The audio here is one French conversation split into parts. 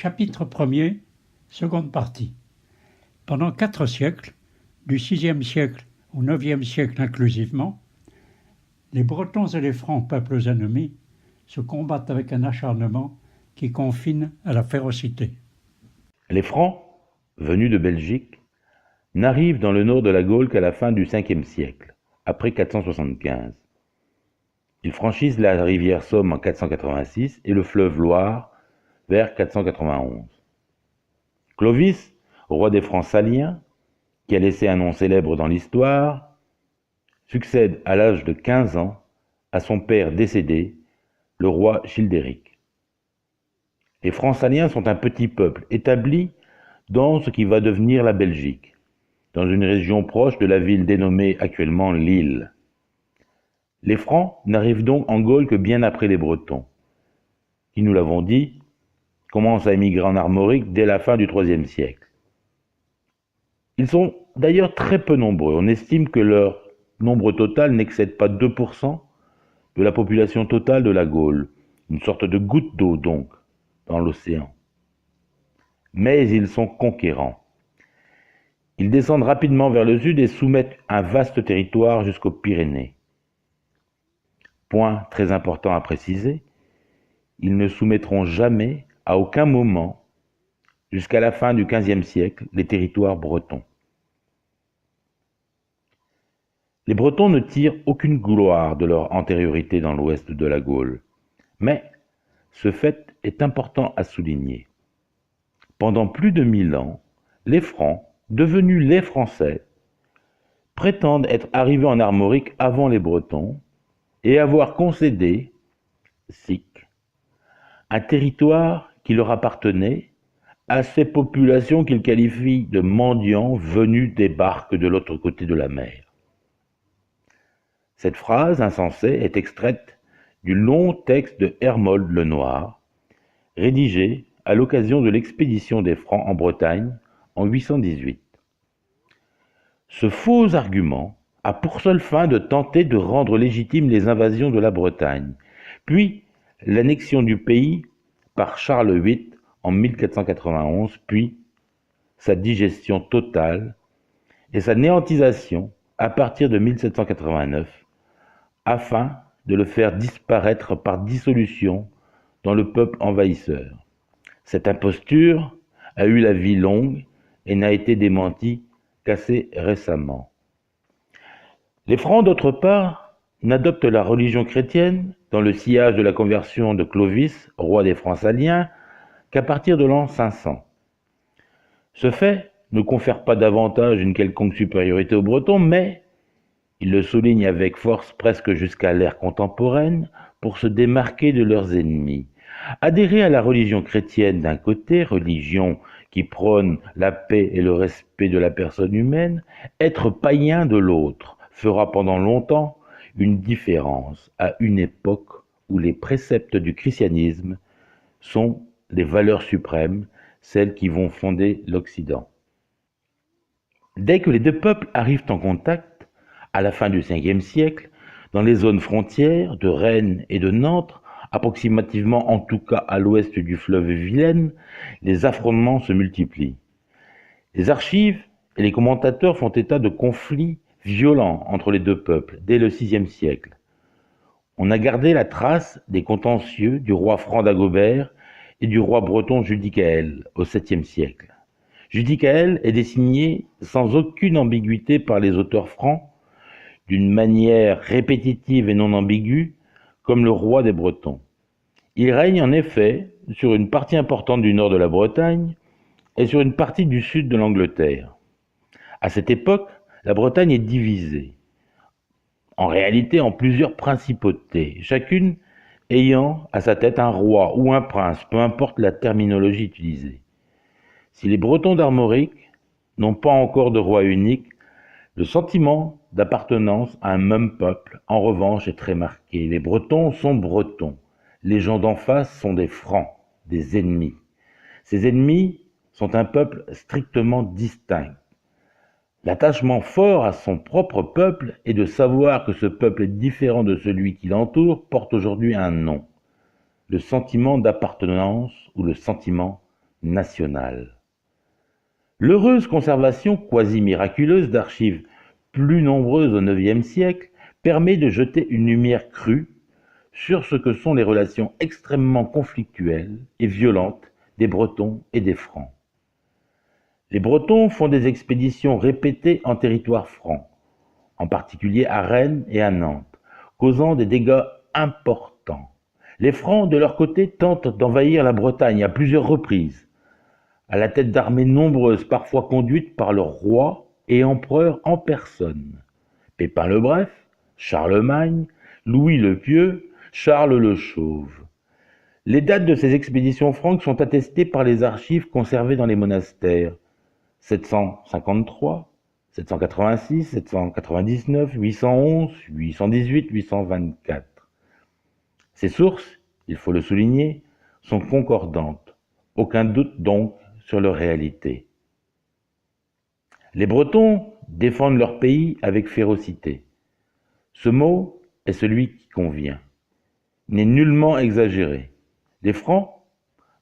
Chapitre 1er, seconde partie. Pendant 4 siècles, du VIe siècle au IXe siècle inclusivement, les Bretons et les Francs, peuples ennemis, se combattent avec un acharnement qui confine à la férocité. Les Francs, venus de Belgique, n'arrivent dans le nord de la Gaule qu'à la fin du Ve siècle, après 475. Ils franchissent la rivière Somme en 486 et le fleuve Loire vers 491. Clovis, roi des Francs saliens, qui a laissé un nom célèbre dans l'histoire, succède à l'âge de 15 ans à son père décédé, le roi Childéric. Les Francs saliens sont un petit peuple établi dans ce qui va devenir la Belgique, dans une région proche de la ville dénommée actuellement Lille. Les Francs n'arrivent donc en Gaule que bien après les Bretons, qui, nous l'avons dit, commencent à émigrer en Armorique dès la fin du IIIe siècle. Ils sont d'ailleurs très peu nombreux. On estime que leur nombre total n'excède pas 2% de la population totale de la Gaule, une sorte de goutte d'eau donc, dans l'océan. Mais ils sont conquérants. Ils descendent rapidement vers le sud et soumettent un vaste territoire jusqu'aux Pyrénées. Point très important à préciser, ils ne soumettront jamais, à aucun moment, jusqu'à la fin du XVe siècle, les territoires bretons. Les Bretons ne tirent aucune gloire de leur antériorité dans l'ouest de la Gaule, mais ce fait est important à souligner. Pendant plus de 1000 ans, les Francs, devenus les Français, prétendent être arrivés en Armorique avant les Bretons et avoir concédé, un territoire qui leur appartenait à ces populations qu'ils qualifient de mendiants venus des barques de l'autre côté de la mer. Cette phrase insensée est extraite du long texte de Hermold le Noir, rédigé à l'occasion de l'expédition des Francs en Bretagne en 818. Ce faux argument a pour seule fin de tenter de rendre légitimes les invasions de la Bretagne, puis l'annexion du pays par Charles VIII en 1491, puis sa digestion totale et sa néantisation à partir de 1789, afin de le faire disparaître par dissolution dans le peuple envahisseur. Cette imposture a eu la vie longue et n'a été démentie qu'assez récemment. Les Francs, d'autre part, n'adoptent la religion chrétienne dans le sillage de la conversion de Clovis, roi des Francs saliens, qu'à partir de l'an 500. Ce fait ne confère pas davantage une quelconque supériorité aux Bretons, mais ils le soulignent avec force presque jusqu'à l'ère contemporaine pour se démarquer de leurs ennemis. Adhérer à la religion chrétienne d'un côté, religion qui prône la paix et le respect de la personne humaine, être païen de l'autre fera pendant longtemps une différence à une époque où les préceptes du christianisme sont les valeurs suprêmes, celles qui vont fonder l'Occident. Dès que les deux peuples arrivent en contact, à la fin du Ve siècle, dans les zones frontières de Rennes et de Nantes, approximativement en tout cas à l'ouest du fleuve Vilaine, les affrontements se multiplient. Les archives et les commentateurs font état de conflits violents entre les deux peuples dès le VIe siècle. On a gardé la trace des contentieux du roi franc d'Agobert et du roi breton Judicaël au VIIe siècle. Judicaël est désigné sans aucune ambiguïté par les auteurs francs, d'une manière répétitive et non ambiguë, comme le roi des Bretons. Il règne en effet sur une partie importante du nord de la Bretagne et sur une partie du sud de l'Angleterre. À cette époque, la Bretagne est divisée, en réalité en plusieurs principautés, chacune ayant à sa tête un roi ou un prince, peu importe la terminologie utilisée. Si les Bretons d'Armorique n'ont pas encore de roi unique, le sentiment d'appartenance à un même peuple, en revanche, est très marqué. Les Bretons sont bretons. Les gens d'en face sont des Francs, des ennemis. Ces ennemis sont un peuple strictement distinct. L'attachement fort à son propre peuple et de savoir que ce peuple est différent de celui qui l'entoure porte aujourd'hui un nom, le sentiment d'appartenance ou le sentiment nationale. L'heureuse conservation quasi miraculeuse d'archives plus nombreuses au IXe siècle permet de jeter une lumière crue sur ce que sont les relations extrêmement conflictuelles et violentes des Bretons et des Francs. Les Bretons font des expéditions répétées en territoire franc, en particulier à Rennes et à Nantes, causant des dégâts importants. Les Francs, de leur côté, tentent d'envahir la Bretagne à plusieurs reprises, à la tête d'armées nombreuses, parfois conduites par leur roi et empereur en personne. Pépin le Bref, Charlemagne, Louis le Pieux, Charles le Chauve. Les dates de ces expéditions franques sont attestées par les archives conservées dans les monastères. 753, 786, 799, 811, 818, 824. Ces sources, il faut le souligner, sont concordantes. Aucun doute donc sur leur réalité. Les Bretons défendent leur pays avec férocité. Ce mot est celui qui convient. Il n'est nullement exagéré. Les Francs,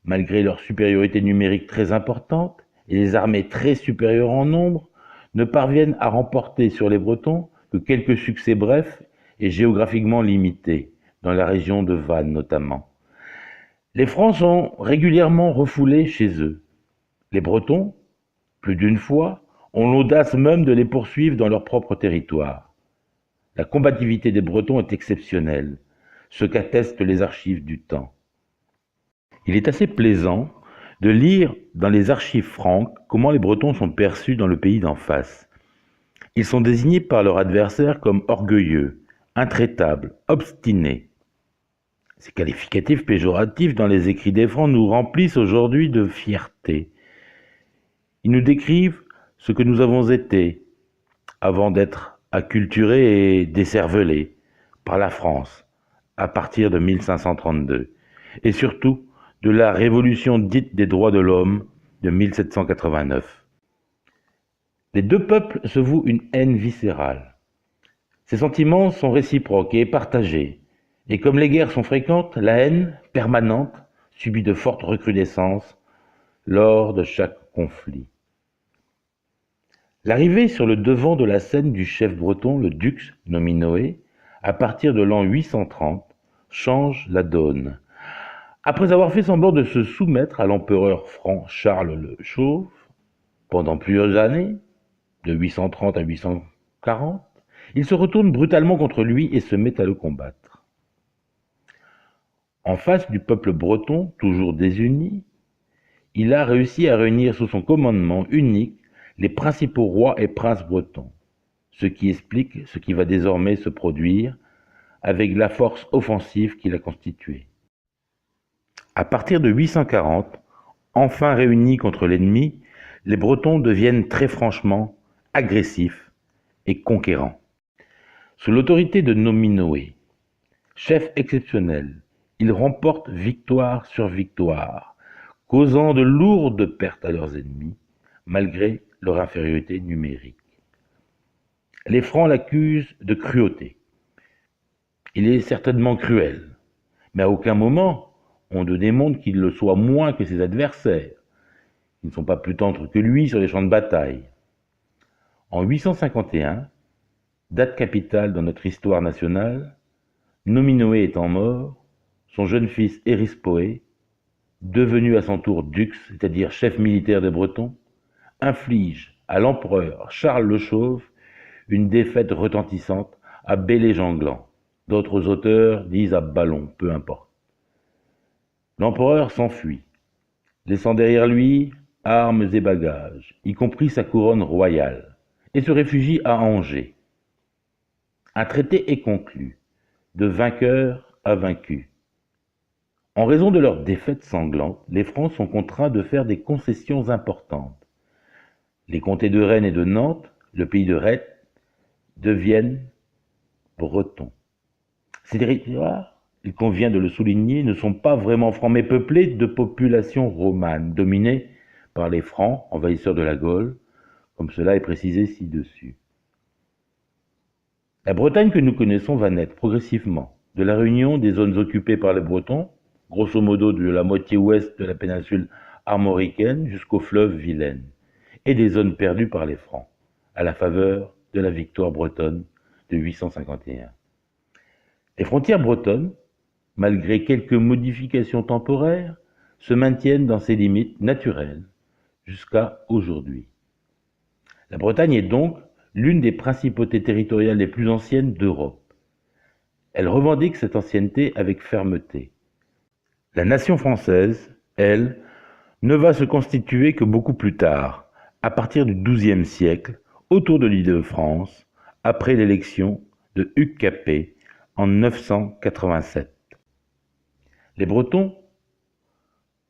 malgré leur supériorité numérique très importante et les armées très supérieures en nombre, ne parviennent à remporter sur les Bretons que quelques succès brefs et géographiquement limités, dans la région de Vannes notamment. Les Francs sont régulièrement refoulés chez eux. Les Bretons, plus d'une fois, ont l'audace même de les poursuivre dans leur propre territoire. La combativité des Bretons est exceptionnelle, ce qu'attestent les archives du temps. Il est assez plaisant de lire dans les archives franques comment les Bretons sont perçus dans le pays d'en face. Ils sont désignés par leur adversaire comme orgueilleux, intraitables, obstinés. Ces qualificatifs péjoratifs dans les écrits des Francs nous remplissent aujourd'hui de fierté. Ils nous décrivent ce que nous avons été avant d'être acculturés et décervelés par la France à partir de 1532 et surtout de la révolution dite des droits de l'homme de 1789. Les deux peuples se vouent une haine viscérale. Ces sentiments sont réciproques et partagés, et comme les guerres sont fréquentes, la haine permanente subit de fortes recrudescences lors de chaque conflit. L'arrivée sur le devant de la scène du chef breton, le dux Nominoé, à partir de l'an 830, change la donne. Après avoir fait semblant de se soumettre à l'empereur franc Charles le Chauve pendant plusieurs années, de 830 à 840, il se retourne brutalement contre lui et se met à le combattre. En face du peuple breton, toujours désuni, il a réussi à réunir sous son commandement unique les principaux rois et princes bretons, ce qui explique ce qui va désormais se produire avec la force offensive qu'il a constituée. À partir de 840, enfin réunis contre l'ennemi, les Bretons deviennent très franchement agressifs et conquérants. Sous l'autorité de Nominoé, chef exceptionnel, ils remportent victoire sur victoire, causant de lourdes pertes à leurs ennemis, malgré leur infériorité numérique. Les Francs l'accusent de cruauté. Il est certainement cruel, mais à aucun moment on ne démontre qu'il le soit moins que ses adversaires, qui ne sont pas plus tendres que lui sur les champs de bataille. En 851, date capitale dans notre histoire nationale, Nominoé étant mort, son jeune fils Érispoé, devenu à son tour dux, c'est-à-dire chef militaire des Bretons, inflige à l'empereur Charles le Chauve une défaite retentissante à Belley-Janglan. D'autres auteurs disent à Ballon, peu importe. L'empereur s'enfuit, laissant derrière lui armes et bagages, y compris sa couronne royale, et se réfugie à Angers. Un traité est conclu, de vainqueur à vaincu. En raison de leur défaite sanglante, les Francs sont contraints de faire des concessions importantes. Les comtés de Rennes et de Nantes, le pays de Rhète, deviennent bretons. Ces territoires, il convient de le souligner, ne sont pas vraiment francs, mais peuplés de populations romanes, dominées par les Francs, envahisseurs de la Gaule, comme cela est précisé ci-dessus. La Bretagne que nous connaissons va naître progressivement de la réunion des zones occupées par les Bretons, grosso modo de la moitié ouest de la péninsule armoricaine jusqu'au fleuve Vilaine, et des zones perdues par les Francs, à la faveur de la victoire bretonne de 851. Les frontières bretonnes, malgré quelques modifications temporaires, se maintiennent dans ses limites naturelles jusqu'à aujourd'hui. La Bretagne est donc l'une des principautés territoriales les plus anciennes d'Europe. Elle revendique cette ancienneté avec fermeté. La nation française, elle, ne va se constituer que beaucoup plus tard, à partir du XIIe siècle, autour de l'Île-de-France, après l'élection de Hugues Capet en 987. Les Bretons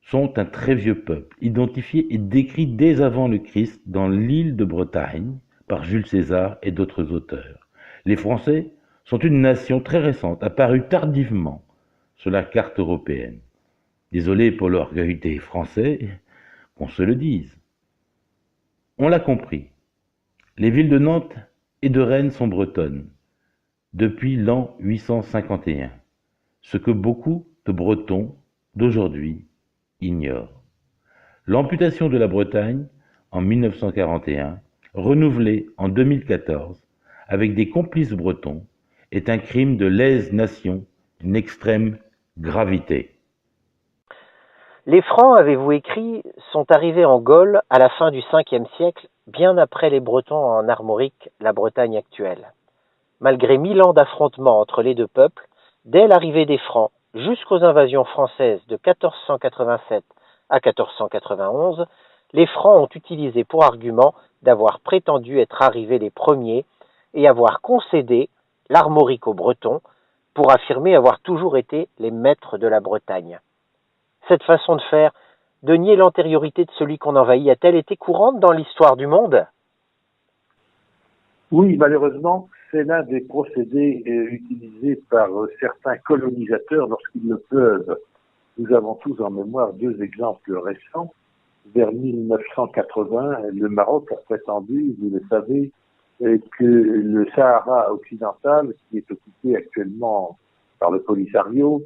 sont un très vieux peuple, identifié et décrit dès avant le Christ dans l'île de Bretagne par Jules César et d'autres auteurs. Les Français sont une nation très récente, apparue tardivement sur la carte européenne. Désolé pour l'orgueil des Français, qu'on se le dise. On l'a compris, les villes de Nantes et de Rennes sont bretonnes depuis l'an 851, ce que beaucoup de Bretons d'aujourd'hui ignorent. L'amputation de la Bretagne en 1941, renouvelée en 2014 avec des complices bretons, est un crime de lèse-nation d'une extrême gravité. Les Francs, avez-vous écrit, sont arrivés en Gaule à la fin du 5e siècle, bien après les Bretons en Armorique, la Bretagne actuelle. Malgré 1000 ans d'affrontements entre les deux peuples, dès l'arrivée des Francs jusqu'aux invasions françaises de 1487 à 1491, les Francs ont utilisé pour argument d'avoir prétendu être arrivés les premiers et avoir concédé l'Armorique aux Bretons pour affirmer avoir toujours été les maîtres de la Bretagne. Cette façon de faire, de nier l'antériorité de celui qu'on envahit, a-t-elle été courante dans l'histoire du monde ? Oui, malheureusement, c'est l'un des procédés utilisés par certains colonisateurs lorsqu'ils le peuvent. Nous avons tous en mémoire deux exemples récents. Vers 1980, le Maroc a prétendu, vous le savez, que le Sahara occidental, qui est occupé actuellement par le Polisario,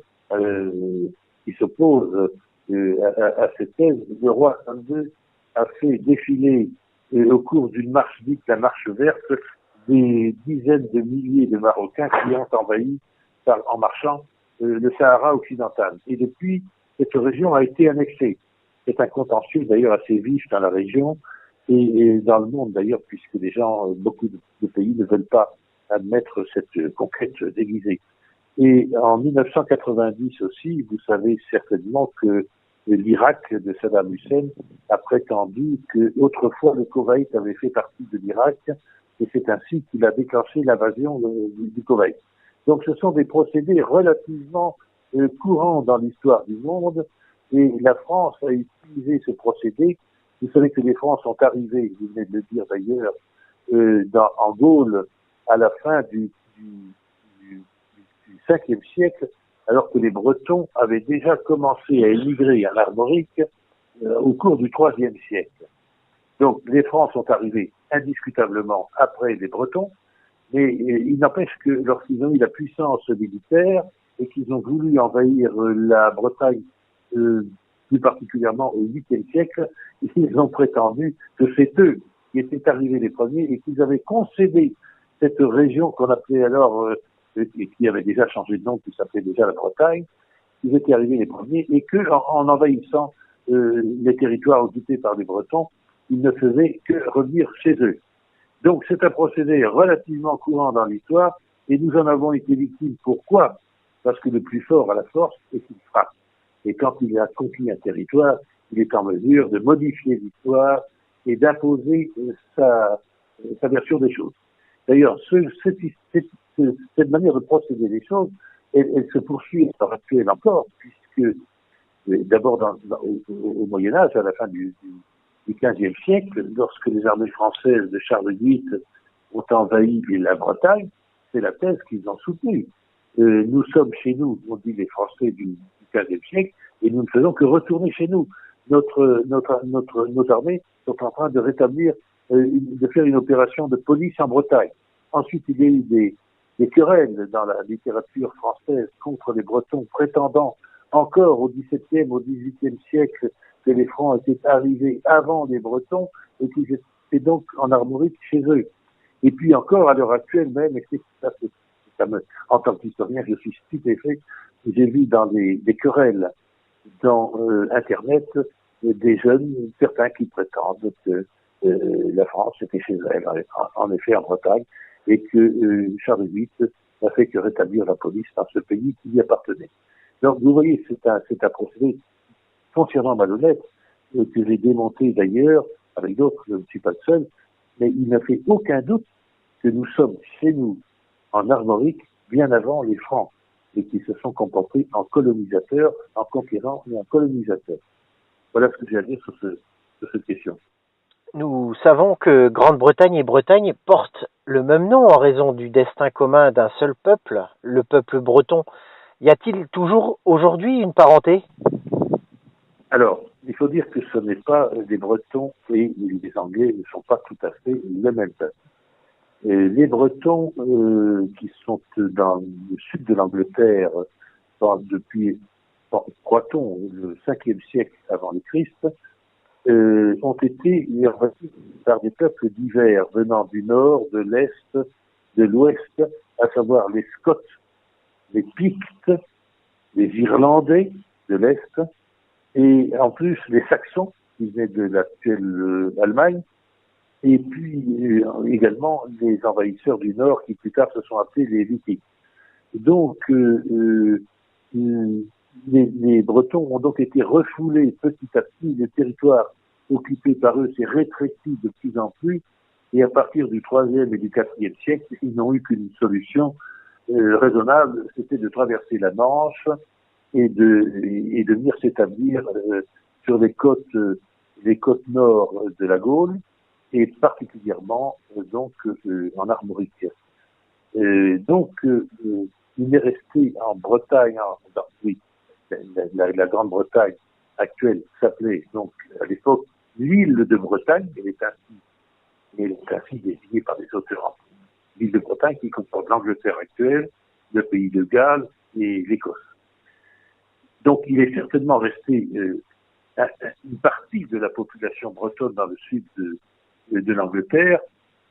qui s'oppose à cette thèse, le roi Hassan II a fait défiler au cours d'une marche dite la marche verte des dizaines de milliers de Marocains qui ont envahi en marchant le Sahara occidental. Et depuis, cette région a été annexée. C'est un contentieux d'ailleurs assez vif dans la région et dans le monde d'ailleurs, puisque les gens, beaucoup de pays ne veulent pas admettre cette conquête déguisée. Et en 1990 aussi, vous savez certainement que l'Irak de Saddam Hussein a prétendu que autrefois le Koweït avait fait partie de l'Irak et c'est ainsi qu'il a déclenché l'invasion du Koweït. Donc ce sont des procédés relativement courants dans l'histoire du monde et la France a utilisé ce procédé. Vous savez que les Francs sont arrivés, vous venez de le dire d'ailleurs, en Gaule à la fin du 5e siècle, alors que les Bretons avaient déjà commencé à émigrer en Armorique au cours du 3e siècle. Donc les Francs sont arrivés indiscutablement après les Bretons, mais il n'empêche que lorsqu'ils ont eu la puissance militaire et qu'ils ont voulu envahir la Bretagne, plus particulièrement au 8e siècle, ils ont prétendu que c'est eux qui étaient arrivés les premiers et qu'ils avaient concédé cette région qu'on appelait alors, et qui avait déjà changé de nom, qui s'appelait déjà la Bretagne, ils étaient arrivés les premiers et qu'en envahissant les territoires occupés par les Bretons, ils ne faisaient que revenir chez eux. Donc c'est un procédé relativement courant dans l'histoire et nous en avons été victimes. Pourquoi ? Parce que le plus fort à la force est qu'il frappe. Et quand il a conquis un territoire, il est en mesure de modifier l'histoire et d'imposer sa version des choses. D'ailleurs, cette manière de procéder des choses, elle se poursuit à l'heure actuelle encore, puisque d'abord au Moyen-Âge, à la fin du XVe siècle, lorsque les armées françaises de Charles VIII ont envahi la Bretagne, c'est la thèse qu'ils ont soutenue. Nous sommes chez nous, on dit les Français du XVe siècle, et nous ne faisons que retourner chez nous. Nos armées sont en train de rétablir, de faire une opération de police en Bretagne. Ensuite, il y a eu des querelles dans la littérature française contre les Bretons prétendant encore au XVIIe, au XVIIIe siècle que les Francs étaient arrivés avant les Bretons et qu'ils étaient donc en armorique chez eux. Et puis encore à l'heure actuelle même, et en tant qu'historien, je suis stupéfait, j'ai vu dans des querelles dans Internet des jeunes, certains qui prétendent que la France était chez elle, en effet en Bretagne, et que Charles VIII n'a fait que rétablir la police dans ce pays qui lui appartenait. Donc vous voyez, c'est un procédé foncièrement malhonnête, que j'ai démonté d'ailleurs, avec d'autres, je ne suis pas le seul, mais il n'a fait aucun doute que nous sommes chez nous, en Armorique, bien avant les Francs, et qui se sont comportés en colonisateurs, en conquérants et en colonisateurs. Voilà ce que j'ai à dire sur cette question. Nous savons que Grande-Bretagne et Bretagne portent le même nom en raison du destin commun d'un seul peuple, le peuple breton. Y a-t-il toujours aujourd'hui une parenté? Alors, il faut dire que ce n'est pas les Bretons et les Anglais ne sont pas tout à fait le même peuple. Les Bretons, qui sont dans le sud de l'Angleterre depuis, croit-on, le 5e siècle avant le Christ, ont été envahis par des peuples divers venant du nord, de l'est, de l'ouest, à savoir les Scots, les Pictes, les Irlandais de l'est, et en plus les Saxons, qui venaient de l'actuelle Allemagne, et puis également les envahisseurs du Nord qui plus tard se sont appelés les Vikings. Donc les Bretons ont donc été refoulés petit à petit, le territoire occupé par eux s'est rétréci de plus en plus, et à partir du 3e et du 4e siècle, ils n'ont eu qu'une solution raisonnable, c'était de traverser la Manche et de venir s'établir sur les côtes nord de la Gaule, et particulièrement donc en Armorique. Donc il est resté en Bretagne, oui, la Grande-Bretagne actuelle s'appelait donc à l'époque l'île de Bretagne, elle est ainsi désignée par les auteurs. L'île de Bretagne qui comporte l'Angleterre actuelle, le pays de Galles et l'Écosse. Donc il est certainement resté une partie de la population bretonne dans le sud de l'Angleterre,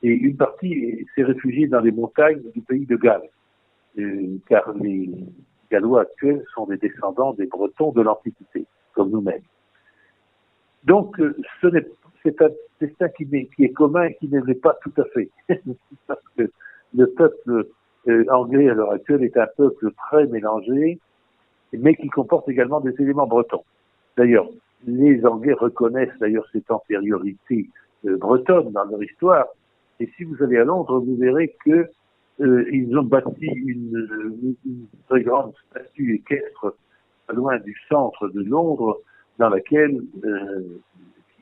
et une partie s'est réfugiée dans les montagnes du pays de Galles, car les Gallois actuels sont des descendants des Bretons de l'Antiquité, comme nous-mêmes. Donc c'est un destin qui est commun et qui ne l'est pas tout à fait, parce que le peuple anglais à l'heure actuelle est un peuple très mélangé, mais qui comporte également des éléments bretons. D'ailleurs, les Anglais reconnaissent d'ailleurs cette antériorité bretonne dans leur histoire. Et si vous allez à Londres, vous verrez que ils ont bâti une très grande statue équestre pas loin du centre de Londres, dans laquelle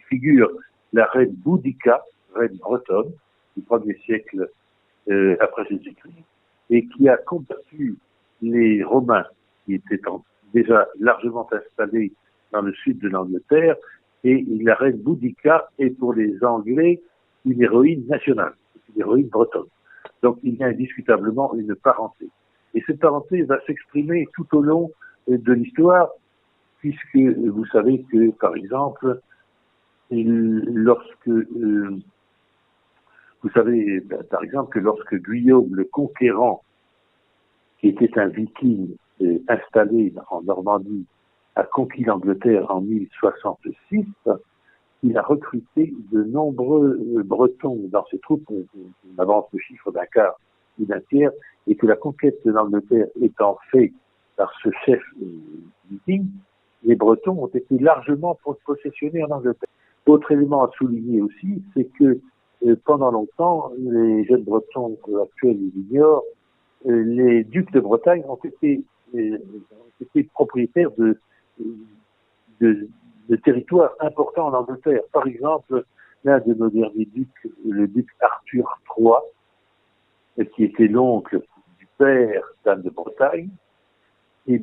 figure la reine Boudica, reine bretonne du 1er siècle après Jésus-Christ, et qui a combattu les Romains qui étaient déjà largement installés dans le sud de l'Angleterre, et la reine Boudica est pour les Anglais une héroïne nationale, une héroïne bretonne. Donc il y a indiscutablement une parenté. Et cette parenté va s'exprimer tout au long de l'histoire, puisque vous savez que, par exemple, lorsque Guillaume le Conquérant, qui était un viking installé en Normandie, a conquis l'Angleterre en 1066, il a recruté de nombreux Bretons dans ses troupes, on avance le chiffre d'un quart ou d'un tiers, et que la conquête de l'Angleterre étant faite par ce chef viking, les Bretons ont été largement possessionnés en Angleterre. Autre élément à souligner aussi, c'est que pendant longtemps, les jeunes Bretons actuels l'ignorent, les ducs de Bretagne ont été propriétaires de territoires importants en Angleterre. Par exemple, l'un de nos derniers ducs, le duc Arthur III, qui était l'oncle du père d'Anne de Bretagne, et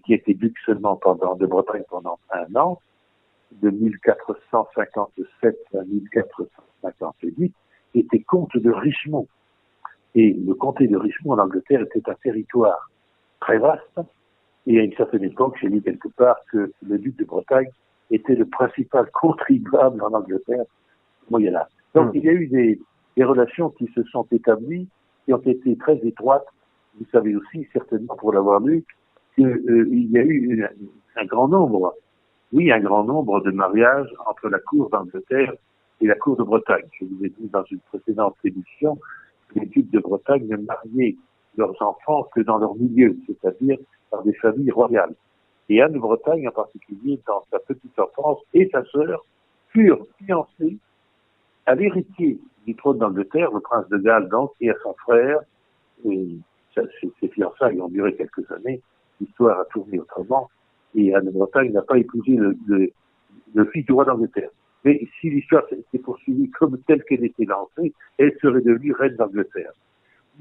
qui était duc seulement de Bretagne pendant un an, de 1457 à 1458, était comte de Richmond. Et le comté de Richmond en Angleterre était un territoire très vaste, Et à une certaine époque, j'ai lu quelque part que le duc de Bretagne était le principal contribuable en Angleterre au Moyen-Âge. Donc il y a eu des relations qui se sont établies, qui ont été très étroites. Vous savez aussi, certainement pour l'avoir lu, qu'il y a eu un grand nombre de mariages entre la cour d'Angleterre et la cour de Bretagne. Je vous ai dit dans une précédente émission que les ducs de Bretagne ne mariaient leurs enfants que dans leur milieu, c'est-à-dire par des familles royales. Et Anne de Bretagne, en particulier, dans sa petite enfance, et sa sœur furent fiancées à l'héritier du trône d'Angleterre, le prince de Galles, donc, et à son frère. Et ces fiançailles ont duré quelques années. L'histoire a tourné autrement. Et Anne de Bretagne n'a pas épousé le fils du roi d'Angleterre. Mais si l'histoire s'était poursuivie comme telle qu'elle était lancée, elle serait devenue reine d'Angleterre.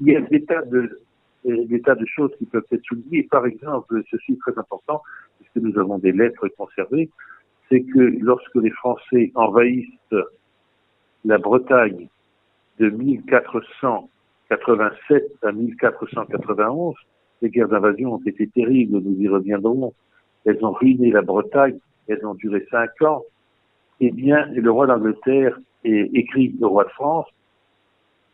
Il y a des tas de choses qui peuvent être soulignées. Par exemple, ceci est très important, puisque nous avons des lettres conservées, c'est que lorsque les Français envahissent la Bretagne de 1487 à 1491, les guerres d'invasion ont été terribles, nous y reviendrons. Elles ont ruiné la Bretagne, elles ont duré 5 ans. Eh bien, le roi d'Angleterre écrit au roi de France,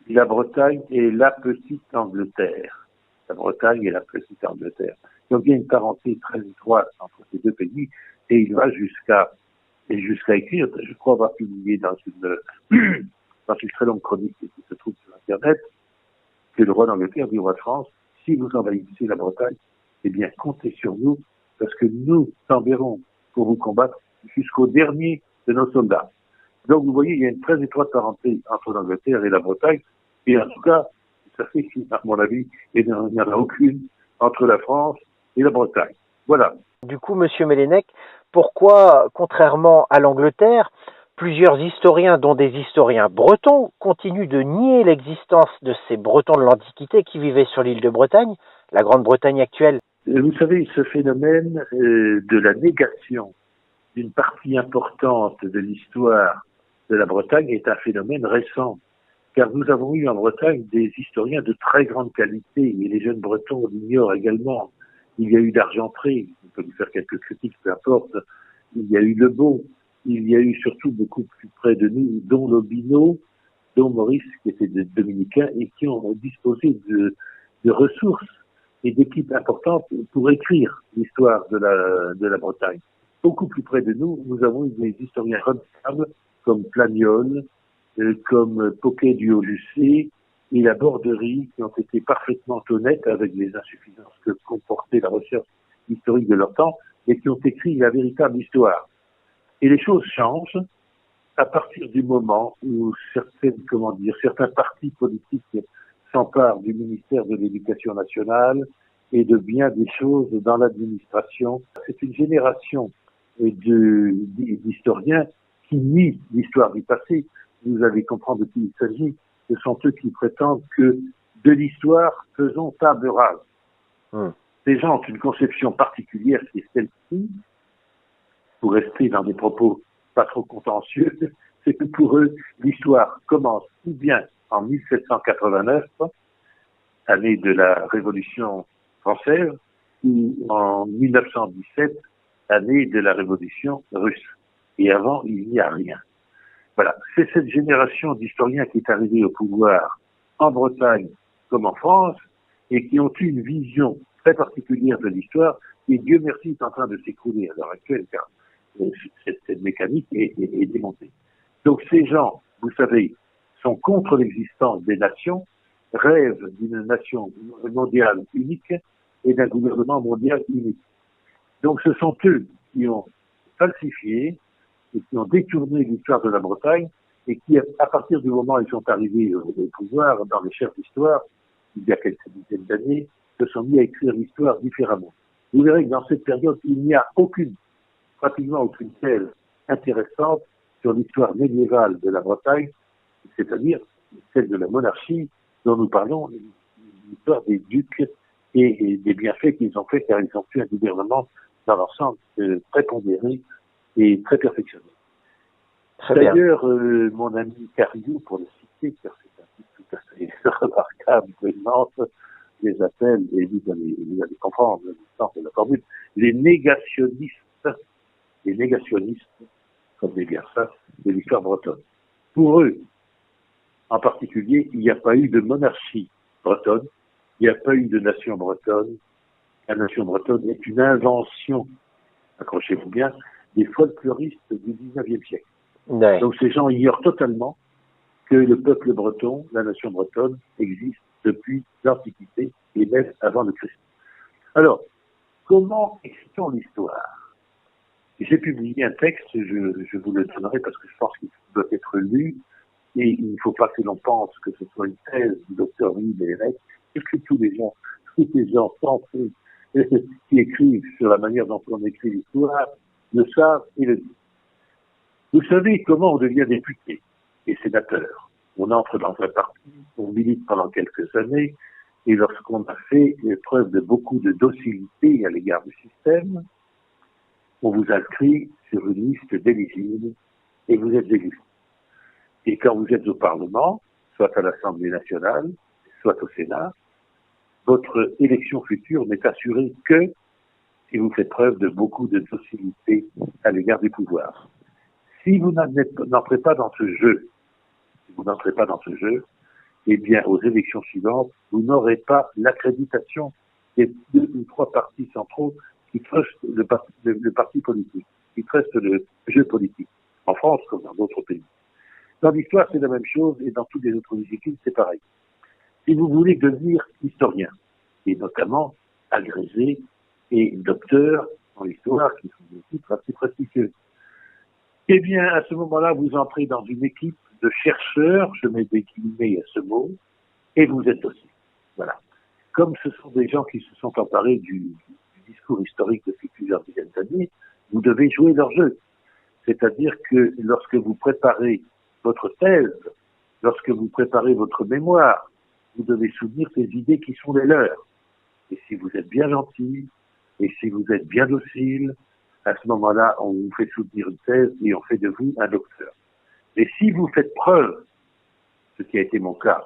la Bretagne est la petite Angleterre. La Bretagne est la petite Angleterre. Donc il y a une parenté très étroite entre ces deux pays, et il va jusqu'à écrire, je crois avoir publié dans une très longue chronique qui se trouve sur Internet, que le roi d'Angleterre dit au roi de France, si vous envahissez la Bretagne, eh bien comptez sur nous, parce que nous t'enverrons pour vous combattre jusqu'au dernier de nos soldats. Donc vous voyez, il y a une très étroite parenté entre l'Angleterre et la Bretagne, et en tout cas, ça fait à mon avis, il n'y en a aucune entre la France et la Bretagne. Voilà. Du coup, Monsieur Mélènec, pourquoi, contrairement à l'Angleterre, plusieurs historiens, dont des historiens bretons, continuent de nier l'existence de ces Bretons de l'Antiquité qui vivaient sur l'île de Bretagne, la Grande-Bretagne actuelle? Vous savez, ce phénomène de la négation d'une partie importante de l'histoire de la Bretagne est un phénomène récent, car nous avons eu en Bretagne des historiens de très grande qualité, et les jeunes Bretons l'ignorent également. Il y a eu d'Argentré, on peut lui faire quelques critiques, peu importe. Il y a eu Lebeau, il y a eu surtout beaucoup plus près de nous, dont Lobino, dont Maurice, qui était des dominicains, et qui ont disposé de ressources et d'équipes importantes pour écrire l'histoire de la Bretagne. Beaucoup plus près de nous, nous avons eu des historiens remarquables comme Planiol, comme Poquet du Haut-Lucé et la Borderie, qui ont été parfaitement honnêtes avec les insuffisances que comportait la recherche historique de leur temps, et qui ont écrit la véritable histoire. Et les choses changent à partir du moment où certains partis politiques s'emparent du ministère de l'Éducation nationale et de bien des choses dans l'administration. C'est une génération d'historiens qui nient l'histoire du passé. Vous allez comprendre de qui il s'agit. Ce sont eux qui prétendent que de l'histoire, faisons table rase. Ces gens ont une conception particulière qui est celle-ci, pour rester dans des propos pas trop contentieux, c'est que pour eux, l'histoire commence ou bien en 1789, année de la Révolution française, ou en 1917, année de la Révolution russe. Et avant, il n'y a rien. Voilà. C'est cette génération d'historiens qui est arrivée au pouvoir en Bretagne comme en France et qui ont eu une vision très particulière de l'histoire et Dieu merci est en train de s'écrouler à l'heure actuelle car cette mécanique est démontée. Donc ces gens, vous savez, sont contre l'existence des nations, rêvent d'une nation mondiale unique et d'un gouvernement mondial unique. Donc ce sont eux qui ont falsifié et qui ont détourné l'histoire de la Bretagne et qui, à partir du moment où ils sont arrivés au pouvoir dans les chaires d'histoire, il y a quelques dizaines d'années, se sont mis à écrire l'histoire différemment. Vous verrez que dans cette période, il n'y a pratiquement aucune thèse intéressante sur l'histoire médiévale de la Bretagne, c'est-à-dire celle de la monarchie dont nous parlons, l'histoire des ducs et des bienfaits qu'ils ont fait car ils ont eu un gouvernement dans l'ensemble très pondéré et très perfectionné. D'ailleurs, mon ami Cariou, pour le citer, car c'est un type tout à fait remarquable, brillante, les appelle, et vous allez comprendre le sens de la formule, les négationnistes, comme des ça, de l'histoire bretonne. Pour eux, en particulier, il n'y a pas eu de monarchie bretonne, il n'y a pas eu de nation bretonne. La nation bretonne est une invention, accrochez-vous bien, des folkloristes du XIXe siècle. Ouais. Donc ces gens ignorent totalement que le peuple breton, la nation bretonne, existe depuis l'Antiquité et même avant le Christ. Alors, comment écrit-on l'histoire? J'ai publié un texte, je vous le donnerai parce que je pense qu'il doit être lu, et il ne faut pas que l'on pense que ce soit une thèse du docteur Louis Bérec, parce que tous les gens pensés qui écrivent sur la manière dont on écrit l'histoire le savent et le disent. Vous savez comment on devient député et sénateur. On entre dans un parti, on milite pendant quelques années, et lorsqu'on a fait preuve de beaucoup de docilité à l'égard du système, on vous inscrit sur une liste d'éligibles et vous êtes élu. Et quand vous êtes au Parlement, soit à l'Assemblée nationale, soit au Sénat, votre élection future n'est assurée que si vous faites preuve de beaucoup de docilité à l'égard du pouvoir. Si vous n'entrez pas dans ce jeu, eh bien, aux élections suivantes, vous n'aurez pas l'accréditation des 2 ou 3 partis centraux qui trustent le parti politique, qui trustent le jeu politique, en France comme dans d'autres pays. Dans l'histoire, c'est la même chose, et dans toutes les autres disciplines, c'est pareil. Si vous voulez devenir historien, et notamment agrégé et docteur en histoire, qui sont des titres assez prestigieux, eh bien, à ce moment-là, vous entrez dans une équipe de chercheurs, je mets des guillemets à ce mot, et vous êtes aussi. Voilà. Comme ce sont des gens qui se sont emparés du discours historique depuis plusieurs dizaines d'années, vous devez jouer leur jeu. C'est-à-dire que lorsque vous préparez votre thèse, lorsque vous préparez votre mémoire, vous devez soutenir ces idées qui sont les leurs. Et si vous êtes bien gentil, et si vous êtes bien docile, à ce moment-là, on vous fait soutenir une thèse et on fait de vous un docteur. Et si vous faites preuve, ce qui a été mon cas,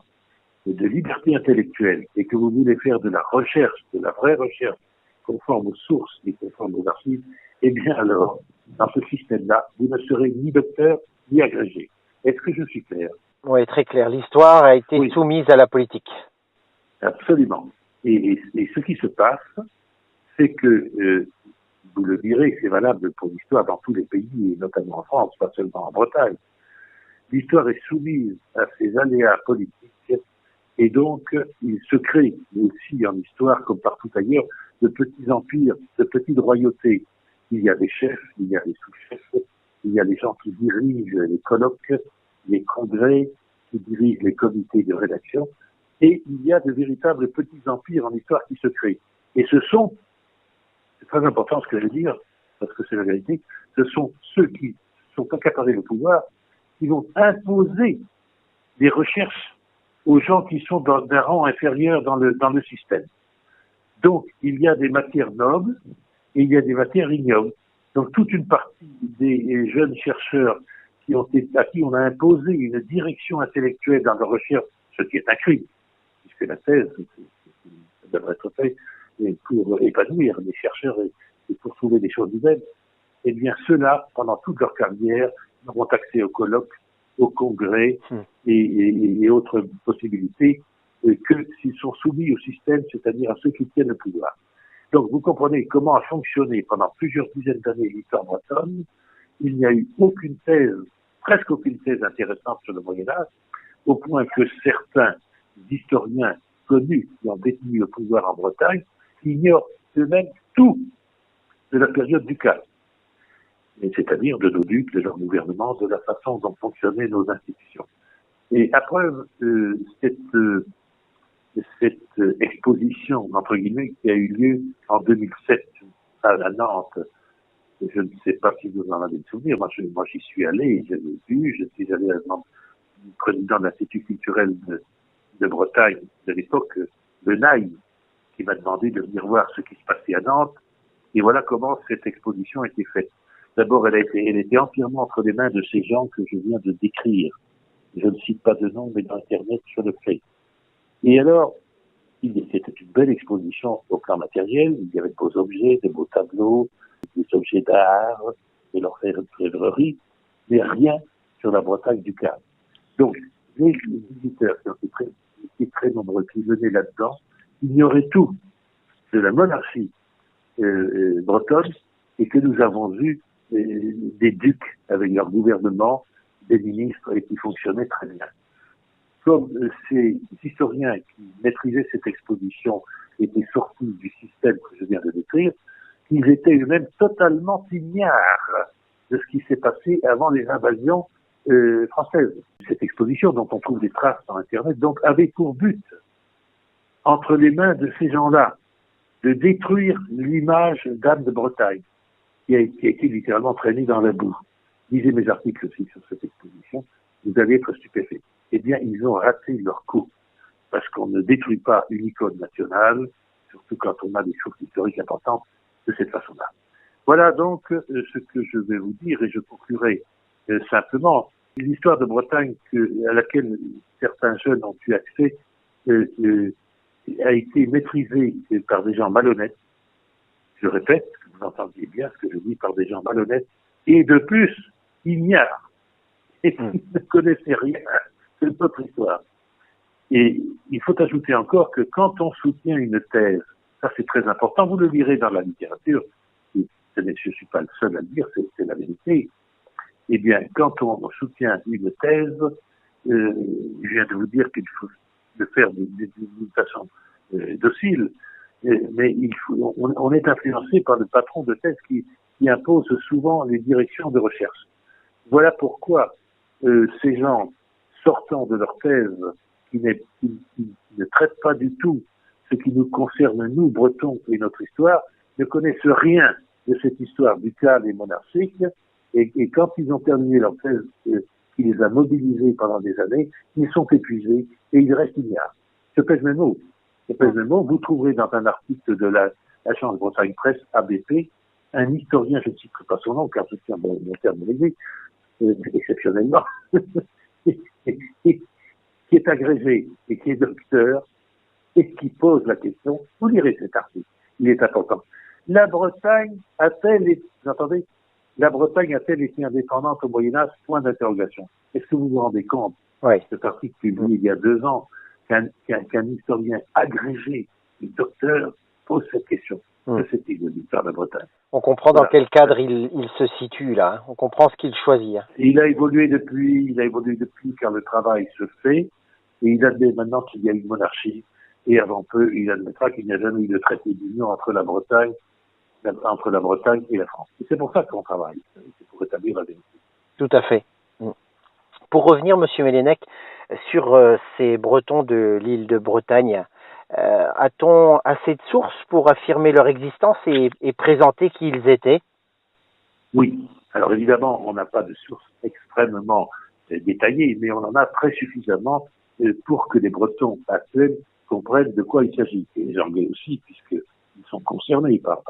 de liberté intellectuelle et que vous voulez faire de la recherche, de la vraie recherche, conforme aux sources et conforme aux archives, eh bien alors, dans ce système-là, vous ne serez ni docteur ni agrégé. Est-ce que je suis clair? Oui, très clair. L'histoire a été soumise à la politique. Absolument. Et ce qui se passe, c'est que, vous le direz, c'est valable pour l'histoire dans tous les pays, et notamment en France, pas seulement en Bretagne. L'histoire est soumise à ces aléas politiques, et donc il se crée aussi en histoire, comme partout ailleurs, de petits empires, de petites royautés. Il y a des chefs, il y a des sous-chefs, il y a des gens qui dirigent les colloques, les congrès, qui dirigent les comités de rédaction, et il y a de véritables petits empires en histoire qui se créent. Et ce sont, c'est très important ce que je veux dire, parce que c'est la vérité, ce sont ceux qui sont accaparés le pouvoir, qui vont imposer des recherches aux gens qui sont d'un rang inférieur dans le système. Donc, il y a des matières nobles et il y a des matières ignobles. Donc, toute une partie des jeunes chercheurs à qui on a imposé une direction intellectuelle dans leur recherche, ce qui est un crime, puisque la thèse, ça devrait être fait pour épanouir les chercheurs et pour trouver des choses nouvelles, eh bien, ceux-là, pendant toute leur carrière, n'auront accès aux colloques, au congrès et autres possibilités que s'ils sont soumis au système, c'est-à-dire à ceux qui tiennent le pouvoir. Donc vous comprenez comment a fonctionné pendant plusieurs dizaines d'années l'histoire bretonne. Il n'y a eu aucune thèse, presque aucune thèse intéressante sur le Moyen-Âge, au point que certains historiens connus qui ont détenu le pouvoir en Bretagne ignorent eux-mêmes tout de la période du calme. C'est-à-dire de nos ducs, de leur gouvernement, de la façon dont fonctionnaient nos institutions. Et à preuve, cette exposition, entre guillemets, qui a eu lieu en 2007 à Nantes, je ne sais pas si vous en avez le souvenir, moi j'y suis allé, je l'ai vu, je suis allé avec le président de l'Institut culturel de Bretagne de l'époque, le Naï, qui m'a demandé de venir voir ce qui se passait à Nantes, et voilà comment cette exposition a été faite. D'abord, elle était entièrement entre les mains de ces gens que je viens de décrire. Je ne cite pas de nom, mais dans Internet, je le fais. Et alors, C'était une belle exposition au plan matériel. Il y avait de beaux objets, de beaux tableaux, des objets d'art, de l'orfèvrerie, mais rien sur la Bretagne du Cadre. Donc, les visiteurs qui ont été très nombreux, qui venaient là-dedans, ignoraient tout de la monarchie bretonne, et que nous avons vu des ducs avec leur gouvernement, des ministres, et qui fonctionnaient très bien. Comme ces historiens qui maîtrisaient cette exposition étaient sortis du système que je viens de décrire, ils étaient eux-mêmes totalement ignares de ce qui s'est passé avant les invasions françaises. Cette exposition, dont on trouve des traces sur Internet, donc avait pour but, entre les mains de ces gens-là, de détruire l'image d'Anne de Bretagne, qui a été littéralement traînée dans la boue. Lisez mes articles aussi sur cette exposition, vous allez être stupéfaits. Eh bien, ils ont raté leur coup, parce qu'on ne détruit pas une icône nationale, surtout quand on a des sources historiques importantes, de cette façon-là. Voilà donc ce que je vais vous dire, et je conclurai simplement. L'histoire de Bretagne à laquelle certains jeunes ont eu accès a été maîtrisée par des gens malhonnêtes. Je répète, que vous entendiez bien ce que je dis, par des gens malhonnêtes, et de plus, ignares, et qui ne connaissaient rien de notre histoire. Et il faut ajouter encore que quand on soutient une thèse, ça c'est très important, vous le lirez dans la littérature, et je ne suis pas le seul à le dire, c'est la vérité. Eh bien, quand on soutient une thèse, je viens de vous dire qu'il faut le faire d'une façon docile, mais on est influencé par le patron de thèse qui impose souvent les directions de recherche. Voilà pourquoi ces gens sortant de leur thèse, qui ne traitent pas du tout ce qui nous concerne, nous, Bretons, et notre histoire, ne connaissent rien de cette histoire ducale et monarchique, et quand ils ont terminé leur thèse, qui les a mobilisés pendant des années, ils sont épuisés et ils restent ignares. Je pèse mes mots. Vous trouverez dans un article de l'agence Bretagne Presse, ABP, un historien, je ne citerai pas son nom, car je tiens mon terme léger, exceptionnellement, qui est agrégé et qui est docteur, et qui pose la question, vous lirez cet article, il est important. La Bretagne a-t-elle été indépendante au Moyen-Âge? Point d'interrogation. Est-ce que vous vous rendez compte, cet article publié il y a 2 ans, qu'un historien agrégé, un docteur, pose cette question? Que c'est-il de l'histoire de la Bretagne? On comprend dans quel cadre il se situe là. On comprend ce qu'il choisit. Il a évolué depuis, car le travail se fait, et il admet maintenant qu'il y a une monarchie, et avant peu, il admettra qu'il n'y a jamais eu de traité d'union entre la Bretagne et la France. Et c'est pour ça qu'on travaille, c'est pour établir la vérité. Tout à fait. Pour revenir, Monsieur Mélènec, sur ces Bretons de l'île de Bretagne, a-t-on assez de sources pour affirmer leur existence et présenter qui ils étaient? Oui. Alors évidemment, on n'a pas de sources extrêmement détaillées, mais on en a très suffisamment pour que les Bretons actuels comprennent de quoi il s'agit. Et les Anglais aussi, puisqu'ils sont concernés par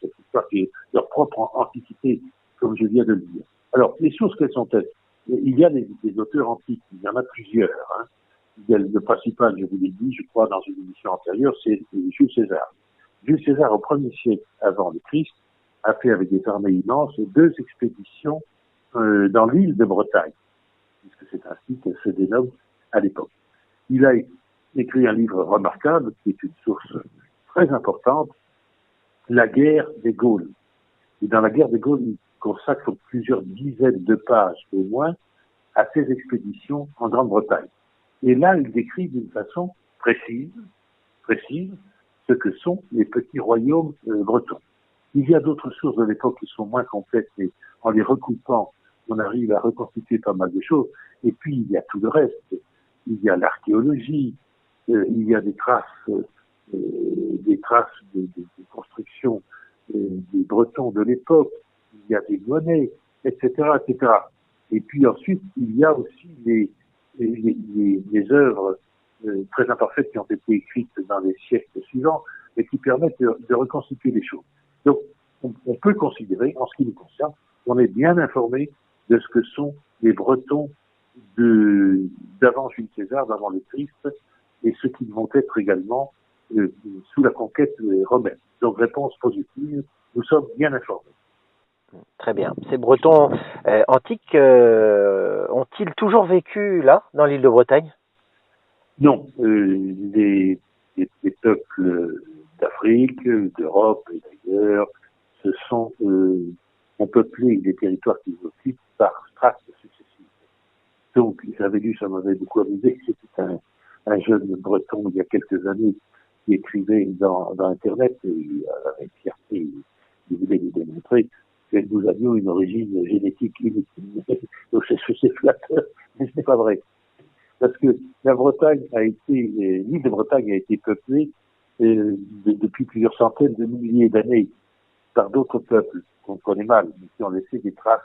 cette histoire qui est leur propre antiquité, comme je viens de le dire. Alors, les sources, quelles sont-elles? Il y a des auteurs antiques, il y en a plusieurs. Il y a le principal, je vous l'ai dit, je crois, dans une émission antérieure, c'est Jules César. Jules César, au 1er siècle avant le Christ, a fait avec des armées immenses 2 expéditions dans l'île de Bretagne, puisque c'est ainsi qu'elle se dénomme à l'époque. Il a écrit un livre remarquable, qui est une source très importante, La guerre des Gaules. Et dans la guerre des Gaules, il consacre plusieurs dizaines de pages au moins à ses expéditions en Grande-Bretagne. Et là, il décrit d'une façon précise ce que sont les petits royaumes bretons. Il y a d'autres sources de l'époque qui sont moins complètes, et en les recoupant, on arrive à reconstituer pas mal de choses. Et puis, il y a tout le reste. Il y a l'archéologie, il y a des traces de construction des Bretons de l'époque, il y a des monnaies, etc., etc. Et puis ensuite, il y a aussi les œuvres très imparfaites qui ont été écrites dans les siècles suivants et qui permettent de reconstituer les choses. Donc, on peut considérer, en ce qui nous concerne, qu'on est bien informé de ce que sont les Bretons d'avant Jules César, d'avant le Christ, et ce qu'ils vont être également sous la conquête romaine. Donc réponse positive, nous sommes bien informés. Très bien. Ces Bretons antiques ont-ils toujours vécu là, dans l'île de Bretagne? Non, les peuples d'Afrique, d'Europe et d'ailleurs ont peuplé les territoires qu'ils occupent par strates successives. Donc, j'avais lu, ça m'avait beaucoup amusé, c'était un jeune breton il y a quelques années qui écrivait dans Internet, et avec fierté, il voulait nous démontrer que nous avions une origine génétique unique. Donc, c'est flatteur, mais ce n'est pas vrai. Parce que l'île de Bretagne a été peuplée depuis plusieurs centaines de milliers d'années par d'autres peuples qu'on connaît mal, mais qui ont laissé des traces